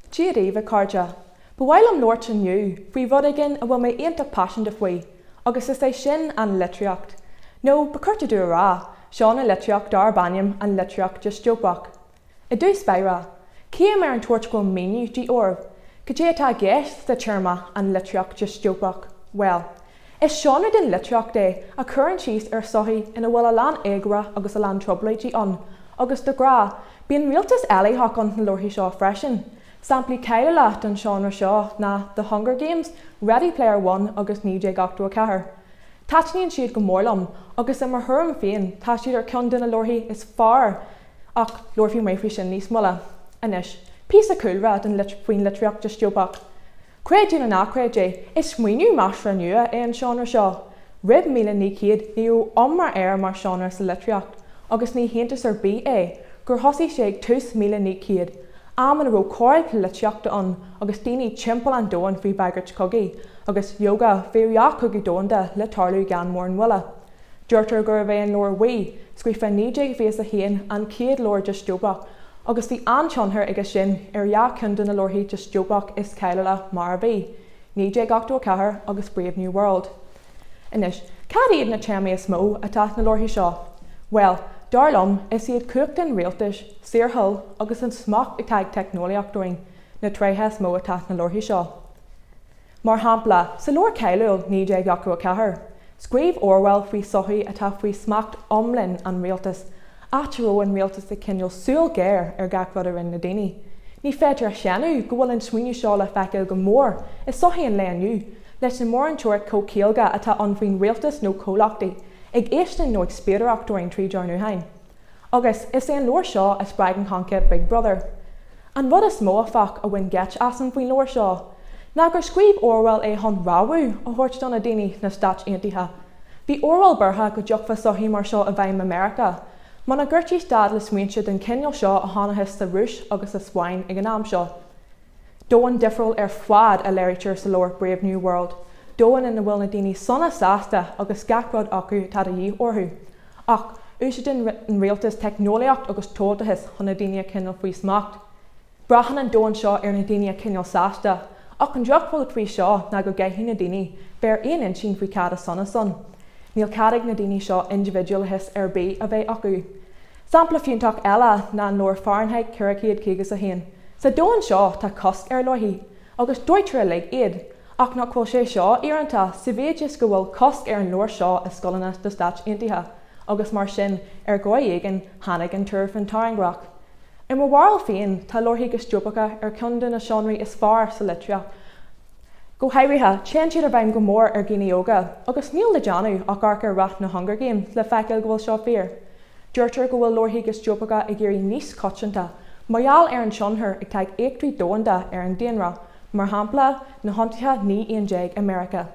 Tuairimí Craobh, bhfuil am Lord aniu, faoi bhd igen a bhfuil mé ionach passion de faoi, agus is é sin an litreacht. nó ba chuirte dú rá, seán na litreacht dar banim an litreacht just jobbach. I dús beira, cé mar an tuairt go méniu dí orb, go dé atá gceist de teirma an litreacht just jobbach. Well, is seánna den litreacht é a churann síos ar sochaí ina bhfuil a lán éagra agus a lán troblaidí an, agus do gra, bíon rialtas ealaí hachan na lorthaí seo freisin. Samplaí céile leat an seanra seo na The Hunger Games, Ready Player One agus nídé gachú a cethir. Táitníonn siad go mórlam, agus mar thum féin, tá siad ar ceann duna lorthaí is fearr ach lorthaí mé faoi sin níos mula. Inis, pís a coolra den faoin litreacht just jobbach. Creidú na nácreidé, is smuoinú measra nua é an seanra seo. Rib míle ní céad níú omar mar seanra sa litreacht, agus ní héantas ar bí é, gur thosaí sé ag 2,000 ní céad. Am an ró cóil litreachta an, agus daoine timpeall an dóin faoi bagart cogaí, agus yoga féoach cogaí dónda le tarlú gan mór an bhuila. Dúirtar gur bheith an lór waí, scuofa nídé bhés a héan an céad lór just jobbach, agus bhí anseanthar ag sin ar ceann na lorthaí just jobbach is céile le mar bhí. Nídé gachú a cethir agus Brave New World. Inis, cad iad na teirmí is mó atá na lorthaí seo? Well, darlam is iad cuacht an réaltais, saorthol agus an smach ag taag technoliaach doing na tréthe mó atá na lorthaí seo. Mar hampla, sa lór céileúil nídé gachú a cethir. Scríomh Orwell faoi sochaí atá faoi smacht omlinn an réaltas, átaró an réaltas a cinneal súil géir ar gachfad a rinn na daoine. Ní féidir a seanú go bhfuil an smuoinú seo le feiceil go mór, is sochaí an le aniu, leis an mór an tuairt cócéalga atá an faoin réaltas nó cólachtaí, ag éistin nó ag spéidirach doing trí dearnú hain. Agus is é an lór seo a spraig an hanca Big Brother. An rud is mó a fach a bhain gceist as an faoin lór seo. Na gur scríomh Orwell é hon ráú a thuirt don na daoine na Stát Aontaithe. Bhí Orwell burtha go deochfa sochaí mar seo a bhaim America, má na gcuirtí stad le smuointe den cinneal seo a tháinig sa rúis agus sa smáin ag an am seo. Dóan difriúil ar fád a léiritir sa lór Brave New World. Dóan ina bhfuil na daoine sonna sásta agus gachrod acu tá a dhí orthú. Ach, úsaidir an réaltas technoliacht agus tódathes chuna daoine cinneal faoi smacht. Brachan an dóan seo ar na daoine cinneal sásta, ach an dreachfuil trí seo na go gaithí na daoine bear aon sin faoi cad a sonna son. Níl cadig na daoine seo individualithis ar bé a bheith acu. Sampla fiúntaach eile na an lór Fahrenheit 450 a hain. Sa dóan seo tá cosc ar lorthaí, agus dúirtear le iad, ach nach bhfuil sé seo iaranta sa bhéidir go bhfuil cosc ar an leir seo is scolanna do Stát Aontaithe agus mar sin ar gáigen hanig an turf an tarangrach. I mo bhil féin tá lorthaí go stúpacha ar chundan na seanraí is fearr sa litrea. Go hairithe tean siad a bhaim go mór ar gcine yoga agus níl le deanú ach arcar rath na Hunger Games le feiceil go bhfuil seo fér. Dúirtar go bhfuil lorthaí go stúpacha i ggéirí níos coitianta, maiall ar an tionthar ag teag éachtaí dóanda ar an déanra, mar hampla na hontaithe ní aon America.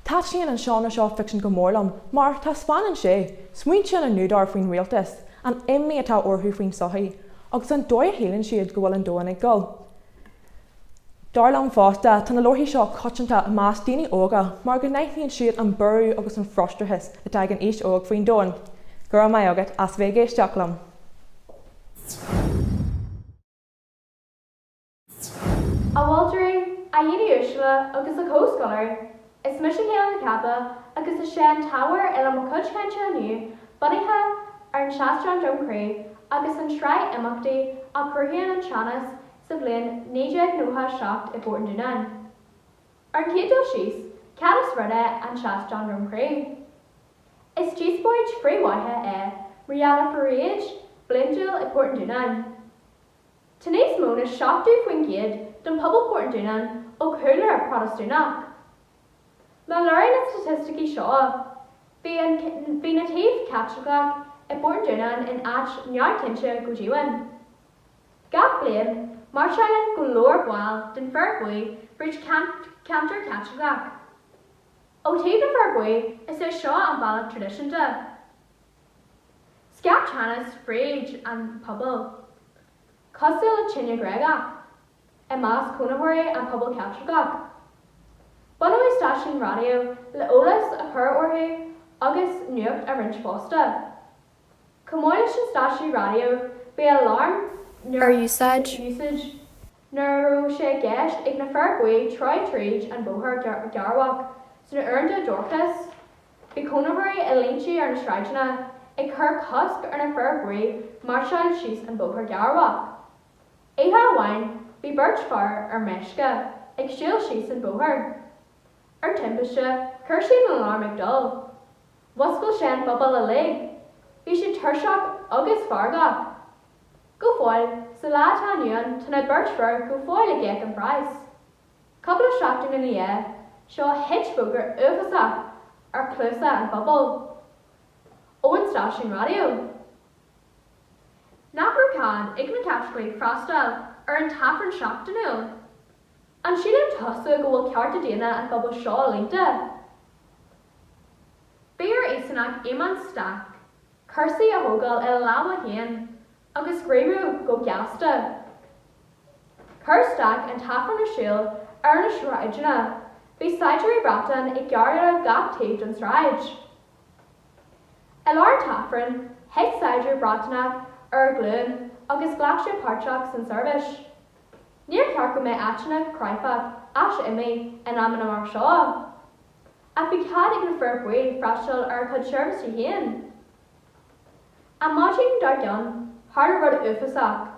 Tá sin an seánna seo fiction go mórlam, mar tá spáin sé, smuoin sin an núdar faoin rialtas, an imí atá orthú faoin sochaí, agus an dóid hélann siad go bhfuil an dóin ag gol. Darlam fásta tá na lorthaí seo coitianta a más daoine óga, mar go neithníonn siad an burú agus an frostrachas a teag an éis óg faoin dóin. Gur mai agat as bheith géisteach lam. A Walterí a dhéanaí uisle agus a cóscoir, is mis chéal na cappa agus is sé an táhair eile mo chuid cainte aniu, bunaithe ar an seastrán Dom Craobh agus an sráid imachtaí a chuirthaíonn an seanas sa bhliain 1997 i Bord Dúnan. Ar an céad dul síos, cad is rud an seastrán Dom Craobh. Is díosbóid fríomhaithe riala faréid blindúil i Port Dúnan. Tanéis móna seachtú faoin gcéad don pobl Port Dúnan ó chuúlar a Protestúnach. Le leir na statisticí seo, bhí na taobh caitreach i Port Dúnan in áit neartinte go díhain. Gach bliain, mar seann go leor bháil den fearbuí bridge cantar caitreach. Ó taobh na fearbuí is é seo an bhealach tradiisiúnta. Sceap teannas fréid an pobl. Cosúil le tinne gréagach, I más cúnamhairí an pobl caitreach. Bunú stáisiún radio le ólas a chur orthu agus nuacht a rint fásta. Comáile sin stáisiún radio be alarm Ar úsáid. Nar sé gceist ag na fearbuí Troy Tríd an bóthar gearmhach san uirnda Dorcas. Bhí cúnamhairí a líontaí ar na sráidena ag chur cosc ar na fearbuí mar seán síos an bóthar gearmhach. Éthe amháin bhí beirt fearr ar meisce ag síol síos an bóthar. Ar timpiste, chuir sin an alarm ag dul. Wascail sé an bobal a lig. Bhí sé tuirseach agus fargach. Go fáil, sa lá tá nuan tána beirt fearr go fáil a gcéach an bhrais. Cobbla seachtain in the seo hitchbógar uafasach ar clúsa an bobal. Ó an stáisiún radio. Nachar can ag na caitreaí freastal ar an tafran seachtainúil. An sin an tosa go bhfuil ceart a déana an bobal seo línta. Béar éisanach éman staach, cursaí a thógáil i láma héan, agus gréimú go geasta. Cur staach an tafran na siúil ar na sráidena, bhí saidirí bratan ag gearra gach taobh an sráid. I lár tafran, heid saidirí bratanach ar glún agus ghlac sé páirteach san service. Níor ceart go mbeidh aiteanna craifeach as imi in amana mar seo. Ach bhí cad ag na fearbuí freastal ar chud service i héan. An máidín dar dionn, thar rud uafasach.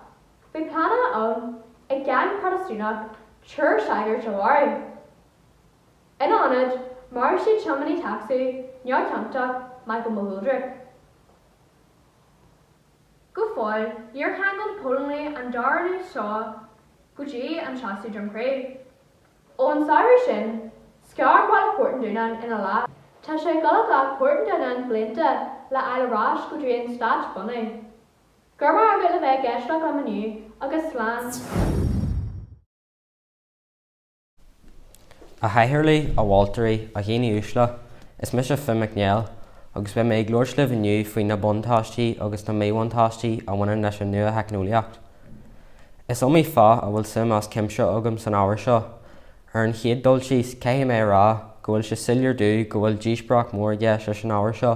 Bhí planna ann ag gan Protestúnach tuair saigeir teabhar. In anad, mar siad seomanaí taxú neartantach Michael Mulhudrick. Go fáil, níor cheangail pólanlaí an darú seo go dtí an seasamh Dom Craobh. Ó an saibhir sin, scear bhaile Port Dúnan ina lá. Tá sé gala gach Port Dúnan blianta le eile go dtí an Stát Bunú. Gur mar agat le bheith geisteach am aniu agus slán. A haithirlí a Walterí a ghéine úsla is mis a fi McNeil agus bheith méid glóirslih aniu faoin na buntáistí agus na méhaintáistí a bhaineann leis an nua heicnúlaíocht. Is omí fá a bhfuil sim as cimse agam san áhar seo, ar an chéad dul síos céim mé rá go bhfuil sé silliar dú go bhfuil díosbrach mór gceist leis an áhar seo.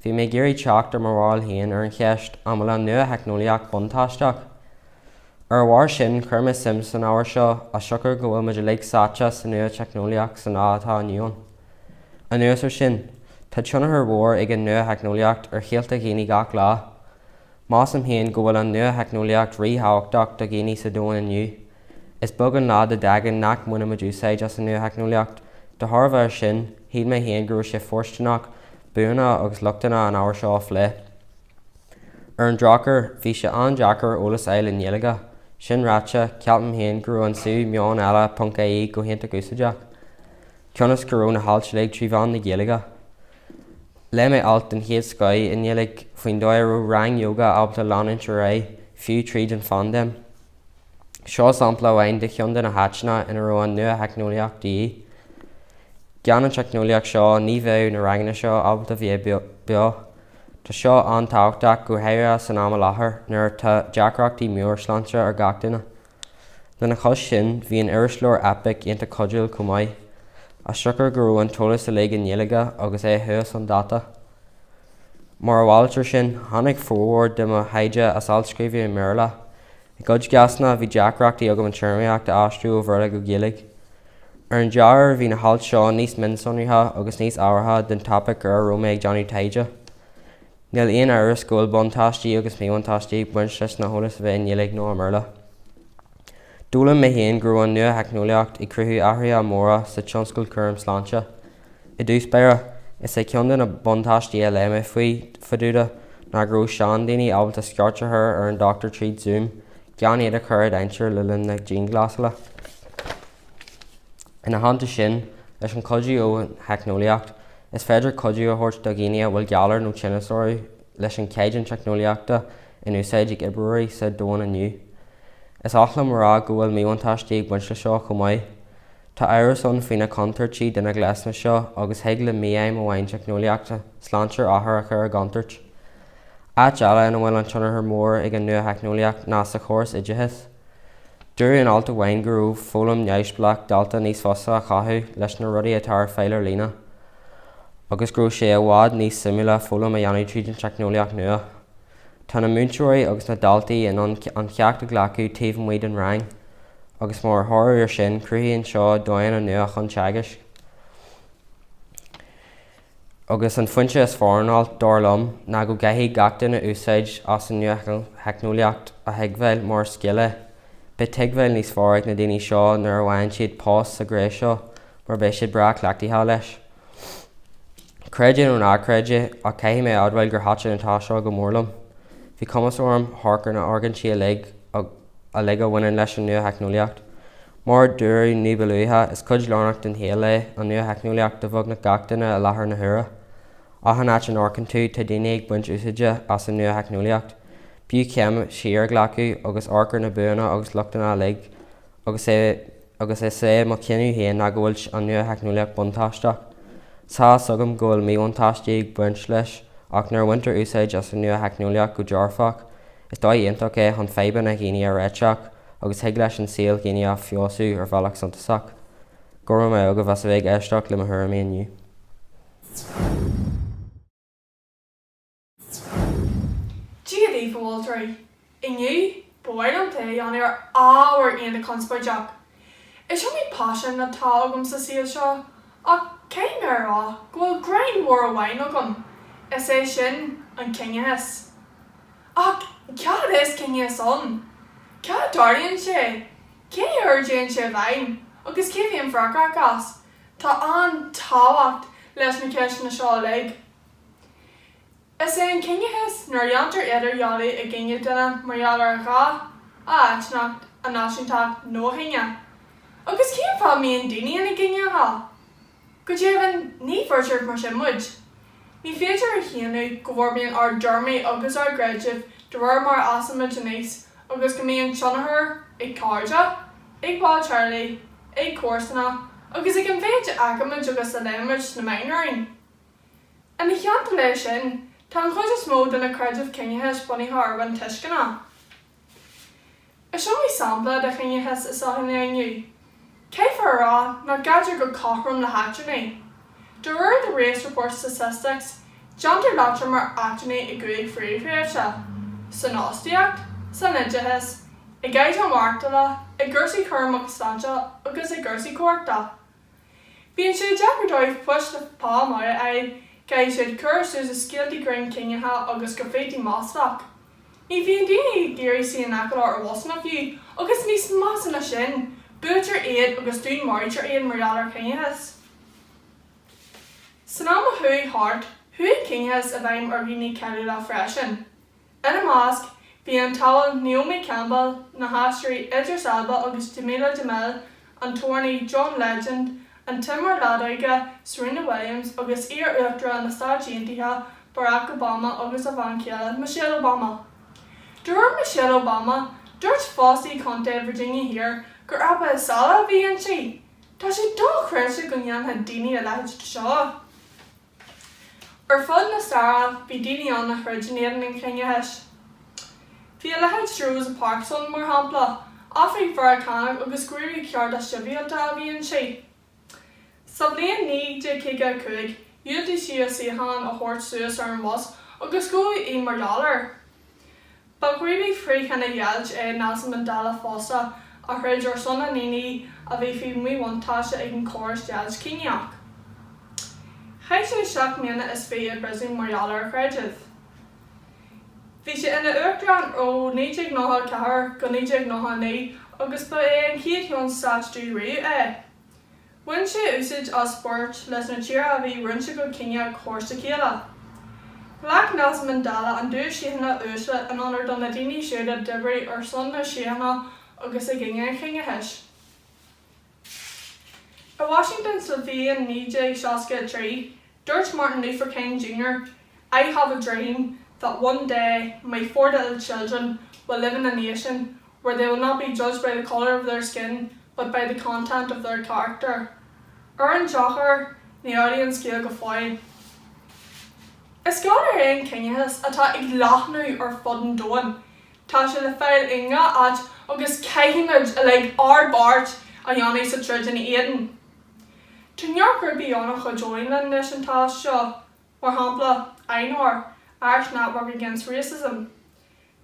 Bhí mé géirí teacht ar marráil haon ar an cheist am bhfuil an nua heicnúlaíocht buntáisteach. Ar bhhair sin chuir mé sim san áhar seo a siocr go bhfuil muidir le sáte san nua teicnúlaíocht san átá aniuan. An nuas ar sin, tá tionathar mhór ag an nua heicnúlaíocht ar chéalta géine gach lá. Más am héin go bhfuil an nua heicnúlaíocht ríthabhachtach do géine sa dóin aniu. Is bug an lá de dagan nach muna ma dúsáid as an nua heicnúlaíocht, de tharbh sin, híad mé héan grú sé forstanach, buúna agus luchtainna an áhar seo flé. Ar an drachar, bhí sé an deachar ólas eil in Néalaga, sin ráte cealtam héan grú an sú meán eile .ie go hénta gúsadeach. Ceannas gurú na háilte le tríomhán na Géalaga. Le mé alt den héad Scoil in Néalaigh faoin dóirú rang yoga albalta lánint ré fiú tríd an fandam. Seo sampla bhain de cheann na háitena ina ró an nua heicnúlaíocht daí. Gean an teicnúlaíocht seo ní bheadh na rangna seo albalta bhí beo. Tá seo an táhachtach go héire san am láthair nuair tá deacrachtaí mór sláinte ar gach duine. Lena chos sin bhí an irislóir epic ionta codúil go mbeidh. A struchar gurú an tolas a le in Néalaga agus é thuas an data. Mar bhhailtear sin, tháinig fórhór de mo haide as altscríbhí in Merla. I gcuid gasna bhí deacrachtaí agam an teirmeacht a astrú ó bhirla go Gaeilge. Ar an dear bhí na hailt seo níos minsonraithe agus níos áirithe den tapaic ar Róméid Johnny Taide. Níl aon ar Scoil buntáistí agus méontáistí buint leis na hólas bheith in Néalaigh nó Merla. Dúla mé héan grú an nua heicnúlaíocht i cruthú athraí móra sa tionscail curm sláinte. I dús beire, is é ceann na buntáistí a le mé faoi faúda na grú seán daoine ábalta sceartithe ar an Dr. tríd Zoom, ceann iad a chur daintear le linn na jean glasala. Ina hananta sin, leis an codú ó heicnúlaíocht, is féidir codú a thuirt do Guinea bhfuil geallar nó tsinasóirí leis an céideann teicnúlaíochta in úsáid ag Ibriúirí sa dóin aniu. Is achla marrá go bhfuil míontáistí ag buinte seo go mbeidh. Tá éirisin faoina contartí duna glasna seo agus theag le míam ó bhain teicnúlaíochta sláintear áthair a chur a gantartt. Áit eile ina bhfuil an tionar mór ag an nua heicnúlaíocht ná sa chóras idithis. Dúir an alta bhain gurú fólam neamhspleách dalta níos fosa a chathú leis na rudaí atá ar féilir lína. Agus grú sé a bhád níos simúla fólam a dhéanú tríd an teicnúlaíocht nua. Tá na múntúirí agus na daltaí in an cheacht a ghlacu taobh muid an rang, agus mar thóir ar sin cruthíonn seo dóin an nua chun teagas. Agus an foiinte is fórnáil dóirlumm ná go gaithí gach duine úsáid as an nua heicnúlaíocht a theagmhail mar sciile. Be teagmhail níos fóraigh na daoine seo nuair bhain siad pás sa gré seo mar bheith siad bra cleachtaithe leis. Creide nó nácreide a caiithí mé admhail gur háte antá seo go mórlam. Bhí cumas orm thorcar na organ si a le a bhaineann leis an nua heicnúlaíocht. Mar dúir ní beluithe is cuid learnach den héala an nua heicnúlaíocht do bhog na gach duine a láthair na thura. Áhannáit an orcan tú tá daine ag buint úsaide as an nua heicnúlaíocht. Bú ceam siar ghlacu agus orcar na buanna agus luchtainna a le agus é sé má cinú héan na go bhfuil an nua heicnúlaíocht buntáisteach. Tá sugam go bhfuil míontáistí ag buint leis ach nuair winter úsáid as an nua heicnúlaíocht go dearfach, is dá ionach é chun féiban na Guinea ar réiteach agus theag leis an síl Guinea a fiosú ar bhealach suntasach. Gurú mé agah bheits a bheith éisteach le Tuairimí inniu. Díadí bhiltarí, inniu bhhailm ta an ar áhar aon na conspóideach. Is seo mí páisian na tágam sa síl seo ach céim ar á go bhfuil grain mór a bhain agam. Is é sin an cinneas. Ach, cead is cinneas an? Cead dairlíonn sé? Cé ardéonn sé bhain? Agus cé bhíon freagra gas? Tá an táhacht leis na ceisna seo le. Is é an cinneas nuair dheantar idir dhealaí i gcine duine mar dhealar a gá a áitneacht a náisiúntaach nó hinne. Agus céim fá míon daoine ina gcine há? Go déobhann ní fuirtear mar sin muid. Ní féidir a chéanú go bhfurbíonn ar Germany agus ar greidirh de bhfuir mar asama Janice agus go mbíonn tionathair ag cáirde, ag bá Charlie, ag cuairsanna agus ag an féide agamid agus a leimiid na mainrain. In na cheanta lei sin, tá an chuid is mó duna creidirh cineathes bunaithe ar an tuiscinna. Is seo mí sampla de cineathes is áhanna inniu. Céim rá ná gaidir go cáthram le háiteanna. During the race report statistics, John Lotcher mar actionate a good free creation. Sanostiac, Sanidjahis, a guide on Martala, a Gursi Kurmak Stanja, agus a Gursi Corta. Being she Jackadrive pushed the palm out, I guide should curse as a skilled green king and hat agus graffiti mostock. Ní bhíon daoine géirí sí nachar ar wasna fiú, agus níos más na sin, buútar iad agus dún máidir iad marall ar céinethes. San am a hui hart, hui céinethes a bhaim ar bhíní ceú le freisin. In a másc, bhí an táil Naomi Campbell na háistrí Idris Elba agus Jamila Jamil, an tórnaí John Legend, an Timor Ladoige, Serena Williams agus ar uachtra na Stáit Aontaithe Barack Obama agus a bhain céile Michelle Obama. Dúir Michelle Obama, dúirt fásaí conta Virginia Hare gur abba is sala bhí an si. Tá sé dó chréise go ngeantha daoine a leid seo. Ar fud na Sara, bhí daoine an na chruidinéan in chéinethes. Bhí a leid Rose Parkson mar hampla, áfraí fear canach agus cuirí ceart a sibhialta a bhí an si. Sa bblion 1955, dúiltí si a Saohan a thuirt suas ar an was agus go í margheallar. Ba cuirí fríchanna dhealt Nelson Mandela fósa a chuid ar sonna níní a bhí fí muhaintáise ag an córas dealt cíneach. Chaid sé seach mianna is fé a brising margheallar chreidir. Bhí sé ina uachtarán ó 1994 go 1999 agus ba é an chiad thiún Saturday riú é. Bhain sé úsáid as sport leis na tíre a bhí rinse go cinne chóirsa céile. Ghlac Nelson Mandela an dúr síhanna úsla an anar don na daoine siúda dibraí ar son na síhanna agus a gine chéinethes. A Washington sa bhíon 1963, dúirt Martin Luther King Jr., I have a dream that one day my 4 little children will live in a nation where they will not be judged by the colour of their skin but by the content of their character. Ar an deachar ní áiríonn scéal go fáil. Is gáil ar aon céinethes atá ag leathnú ar fud an dóin. Tá sé le feil inga at agus caiimiid a le ardbart a dhéanaí sa tríd in éan. Tá nearchar bíonna chu joinlan leis an táis seo, mar hampla Einor, Irish Network Against Racism.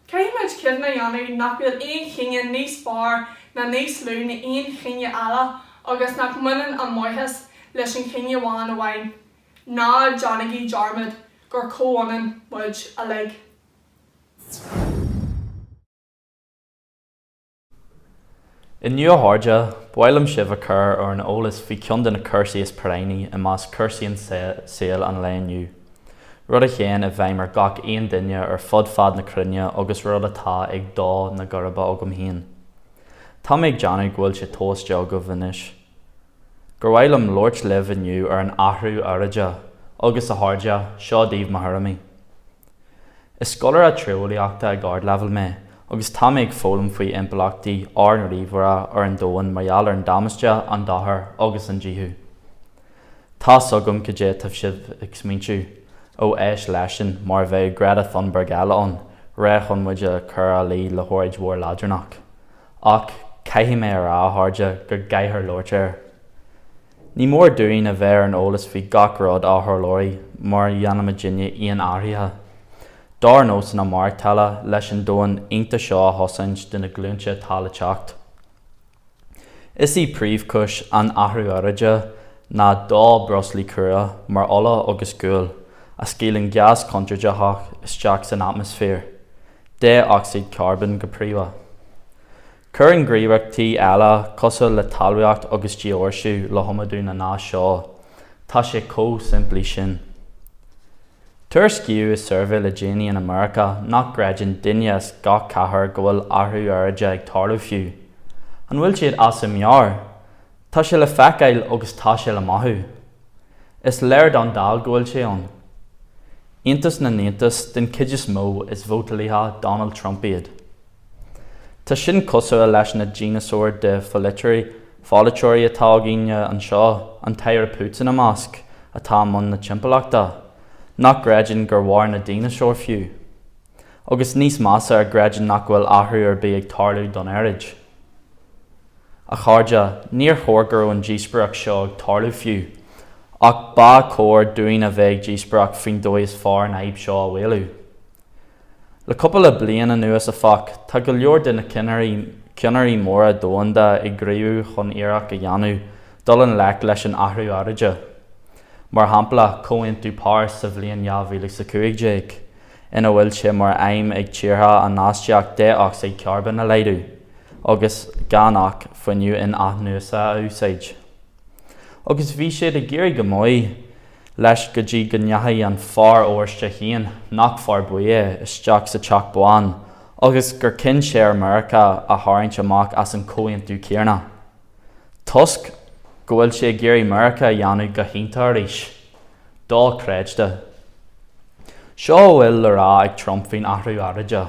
Caiimiid cid na dhéanaí nach bhfuil aon chinne níos fearr na níos lú na aon chinne eile agus nach muineann an maithas leis an chinne bháin amháin. Ná Johnny Jarmid gur cóhanan muid a le. I nua háide, bhailim sibh a chur ar an ólas bhí ceann na cursaí is paraíní I más cursaíonn saoil an leonniu. Rud a chéan a bheith mar gach aon duine ar fud fad na crunne agus rud atá ag dá na gurba agam haon. Tá méid Johnny ghfuil sé tóiste go bhanis. Gur bhailim Lord libh inniu ar an athrú airide agus a háide seo díomh maithramí. Is scolar a triolaíochta a gard level me, agus tá méid fólam faoi impleachtaí ar na ríomhra ar an dóin margheall ar an damasте an dáthair agus an ddíthú. Tá sogam go dé taobh sibh ag smíntiú ó éis leisin mar bheith Greta Thunberg eile an ré chun muide chur a lí le háid mhór láidirnach. Ach caithfidh mé ar áthárde gur gcaithfear lóirtear. Ní mór dúin a bheith an ólas bhí gach rud áthirlóirí mar dhéanam Virginia íon áirithe. Dar nós na mar tala leis an dóin inta seo thosaint duna glúnte tala teacht. Is í príomhcúis an athrú airide ná dá broslí cura mar ola agus gúil a scílann gas contraideach isteach san atmosfér, dé oxid carbon go príomha. Cur an gríomhachtaí eile cosa le talmhaíocht agus díorsiú le thomadú na ná seo, tá sé simplí sin. Tuair sciú is survey le déanaí in America nach greideann duine is gach cathair go bhfuil athrú airide ag tarlú fiú. An bhfuil siad as mear, tá sé le feiceáil agus tá sé le maithú. Is léir don dal go bhfuil sé an. Iontas na Néantas den cideas mó is vótalíthe Donald Trump iad. Tá sin cosa leis na dínasóir de folatóirí atá gine an seo an tair Putin a másc atá man na timpachta, nach greideann gur bhhar na dínasóir fiú. Agus níos masa ar greideann nach bhfuil athrú ar bí ag tarlú don airide. A cháirde, níor chóirgur an díosparach seo ag tarlú fiú, ach ba cóir dúin a bheith díosparach faoin dóis fearr na aib seo a bhfuilú. Le cúpla bliana nuas a fach, tá go leor de na cinearí móra dóanda i gcríú chun iarracht a dheanú dul an lech leis an athrú airide. Mar hampla cóhaint tú páir sa bhliain 2015, ina bhfuil sé mar aim ag tíortha an náisteach déoxaid carbon a leidú, agus ganach faoinniu in aithnuasa a úsáid. Agus bhí siad a géirí go maith leis go dtí go ndeathaí an fear óirste chéan nach fear buí isteach sa teach buan, agus gur cinn sé America a tharraingt amach as an cóhaontú céarna. Tusk go bhfuil sé géirí America a dheanú go hinnta arís. Dá creidte. Seo bhfuil le rá ag Trump faoin athrú airide.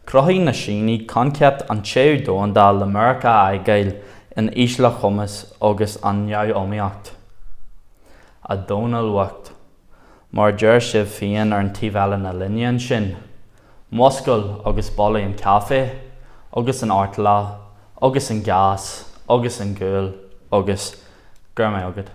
Cruthaí na Síní concept an téú dónda le America aigeil in Ísla Chumas agus an neamh-iomaíocht. A dónalhacht, mar deir sibh féin ar an tíbhela na linnean sin, moscail agus bolla an caifé, agus an airtla, agus an gas, agus an gúil, agus gur mé agad.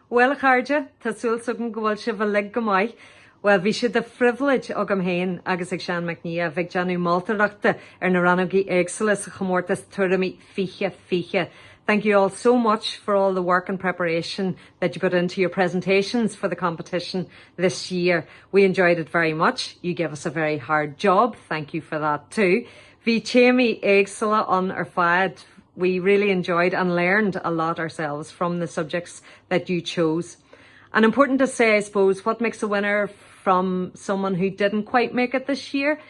Well chairde, tásúil sugan go bhfuil sibh a lig go maith, well bhí siad a privilege agam héin agus ag Sean McNee a bheith deanú maltareachta ar na ranógaí éagsúla sa chomórtas Tuairimí fiche. Thank you all so much for all the work and preparation that you put into your presentations for the competition this year. We enjoyed it very much. You gave us a very hard job. Thank you for that too. Bhí téimi éagsúla on ar fad. We really enjoyed and learned a lot ourselves from the subjects that you chose. And important to say, I suppose, what makes a winner from someone who didn't quite make it this year?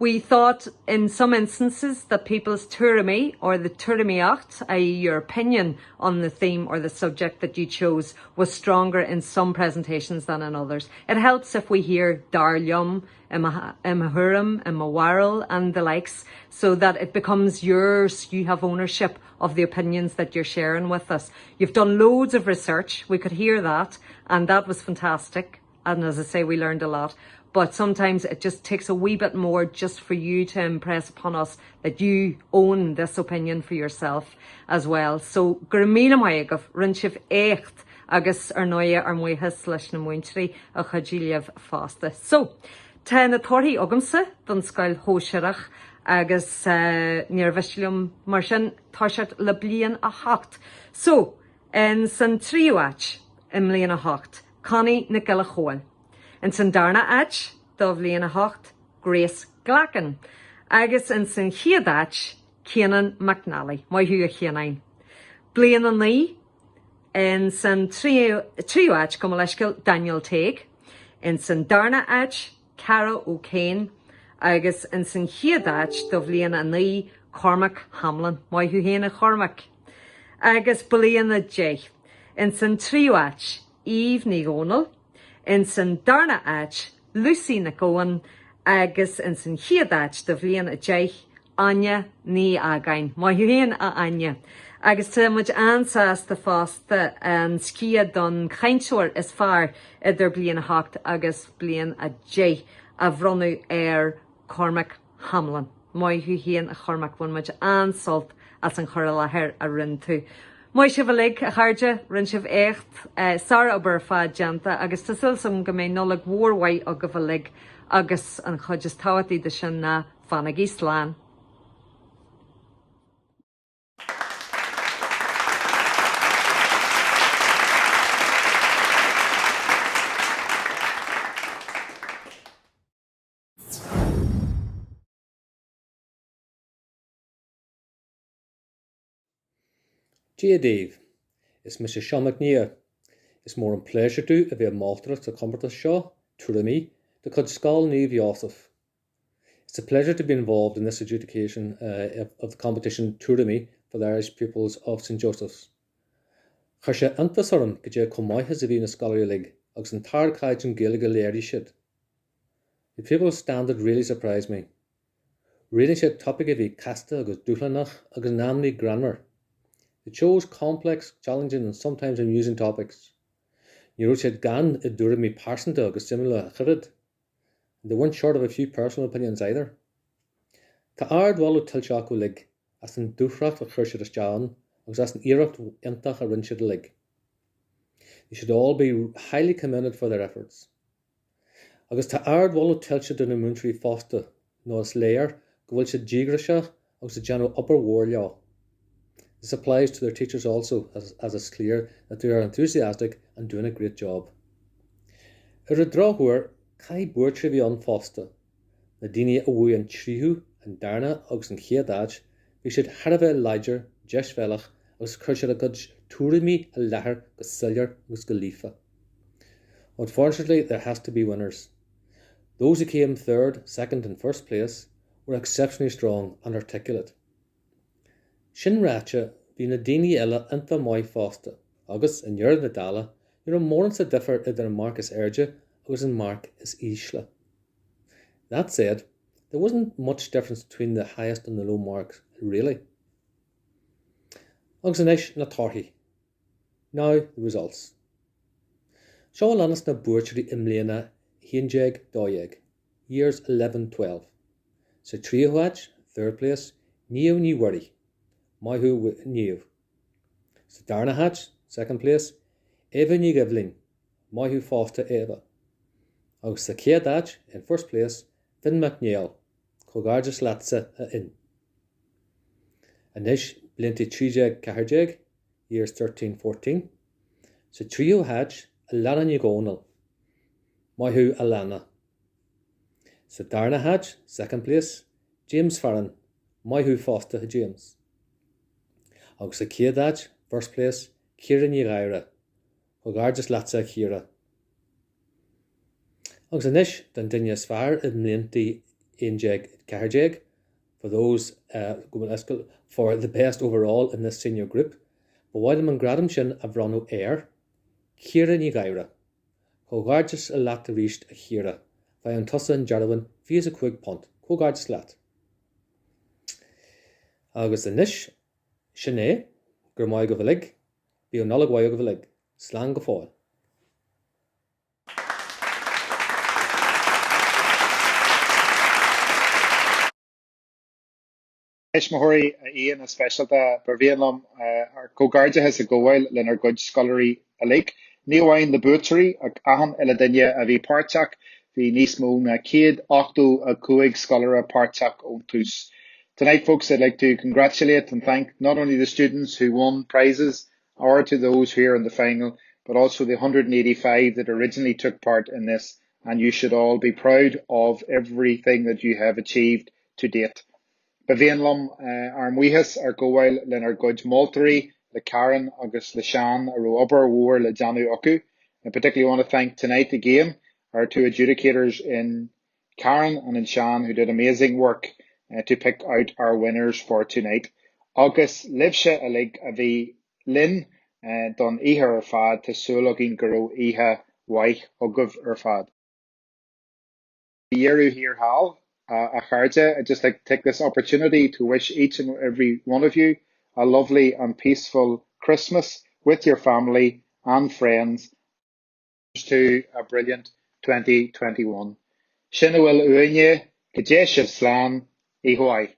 We thought in some instances that people's tuairimí or the tuairimíocht, i.e. your opinion on the theme or the subject that you chose, was stronger in some presentations than in others. It helps if we hear Dar Liom, Imahurum, Imawarrel and the likes, so that it becomes yours. You have ownership of the opinions that you're sharing with us. You've done loads of research. We could hear that, and that was fantastic. And as I say, we learned a lot. But sometimes it just takes a wee bit more just for you to impress upon us that you own this opinion for yourself as well. So, gur míle maigh rinsibh écht agus ar noia ar muochas leis na muinterí a chudíliamh fásta. So, tá na torthaí agamsa don Scoil Iósaef agus níor bhaisliom mar sin tá siad le bliain a hacht. So, in san tríoáit im bliain a hacht, Connie na Gile Chóil. In san darna ach, dó bliain a hacht, Grace Glacken. Agus in san chiad ach, Cianan McNally, mai hu a chianain. Bliain an ní, in san trío ach, go leiscail Daniel Teig. In san darna ach, Cara O'Kane. Agus in san chiad ach, dó bliain an ní, Cormac Hamlin, mai hu héna Cormac. Agus bliain a Jay. In san trío ach, Eve ní Gonal. In san darna ach, Lucy na Cohen, agus in san chiad ach, do bbliain a Jay, Anya ní again. Mai hu héan a Anya. Agus tá muid ansas de fásta an scia don chaintúir is fearr idir bliain a hacht agus bliain a Jay a bhronú ar Cormac Hamlin. Mai hu héan a Cormac bhain muid ansalt as an chur láthair a rinn tú. Mai sibh a lig a chairde rinn sibh écht Sara obair fad deanta agus tásúil som go mé nolag mhórhaid a go bh lig agus an chuid is táhaí de sin na fannaigí slán. Dia Dave, is Mr. Sean McNee. It's more an pleasure to a bit of Malta to come to show, Tuairimí, the Scoil Iósaef. It's a pleasure to be involved in this adjudication of the competition Tuairimí for the Irish pupils of St. Joseph's. Chuir sé antas orm go dtí comáithe a bhí na Scoláire League agus an tar caid an Gaeilge léirí siad. The people's standard really surprised me. Reading siad topic a bhí casta agus dúchlanach agus námní grammar. They chose complex, challenging and sometimes amusing topics. Ní raibh siad gan I Tuairimí pásanta agus simile a chuiread. They weren't short of a few personal opinions either. Tá ard bhallú tilteach go lig as an dúchracht a chuir siad is deán agus as an iirecht intach a rinn siad lig. They should all be highly commended for their efforts. agus tá ard bhil tiltte duna múntrí fásta nó is léir go bhfuil siad díogra agus a general upper war leo. This applies to their teachers also, as it's clear that they are enthusiastic and doing a great job. Ar a dráthúir cai buirte bhí an fásta, na daine a bhuaigh an tríú an darna agus an chéadáid, bhí siad tharbheith leidir, deis bhealach agus chuir siad a gcuid tuairimí a lethar go sillar agus go lífa. Unfortunately, there has to be winners. Those who came third, second and first place were exceptionally strong and articulate. Sin ráite bhí na daine eile ionta maiid fásta, agus in dhearg na dála, nuair an mór sa differ idir an mark is airde agus an mark is ísle. That said, there wasn't much difference between the highest and the low marks, really. Agus inis na tarthaí. Now the results. Seán Lannis na buirtirí imléana Héinjeag Dáieg, years 11-12. Sa tríoháid, third place, Níomh ní worry, Maithú Níomh. Sa darnaháid, second place, Éva ní Givlin, Maithú Fásta Éva. Agus sa chéadáid, in first place, Finn MacNeil, Chógáirdeas Latsa a in. Inis blinti tríjeag caharjeag, years 13-14. Sa tríoháid, Alana ní Gónal, Maithú Alana. Sa darnaháid, second place, James Farran, Maithú Fásta a James. Agus sa chéadáid, first place, Ciara ní Ghaire, Chógáirdeas Latsa a Ciara. Agus inis den duine is fearr in mliontaí Héinjeag Caharjeag for the best overall in this senior group, but while an gradam sin a bhranú air, Ciara ní Ghaire, Chógáirdeas a Lat a ríist a Ciara, bheith an tusa an Jarabhain fios a chuig pont, Chógáirdeas Lat. Agus inis, sin é, gur maiid go bhlig, bí an nollag mhaid go bhlig, slán go fáil. Is Mahori Ian a specialta Bervianum ar Cogarda has a goil len ar good scholarly a lake. Neowain the butchery ag ahan eladenya a vi partak the nismo na kid octo a kuig scholar a partak ontus. Tonight folks I'd like to congratulate and thank not only the students who won prizes or to those who are in the final, but also the 185 that originally took part in this, and you should all be proud of everything that you have achieved to date. Bevéanlum ar muhas ar gowail len ar good Maltary, le Karen agus le Sean a ro upper war le Janu Oku. I particularly want to thank tonight again our two adjudicators in Karen and in Sean who did amazing work to pick out our winners for tonight. Agus livse a lig a vi lin don ihe ar fad to sulogin garo ihe waich ogov ar fad. Yeru here hal. I'd just like to take this opportunity to wish each and every one of you a lovely and peaceful Christmas with your family and friends to a brilliant 2021. Sinuil Uinye, Kajeshiv Slan, Ihuai.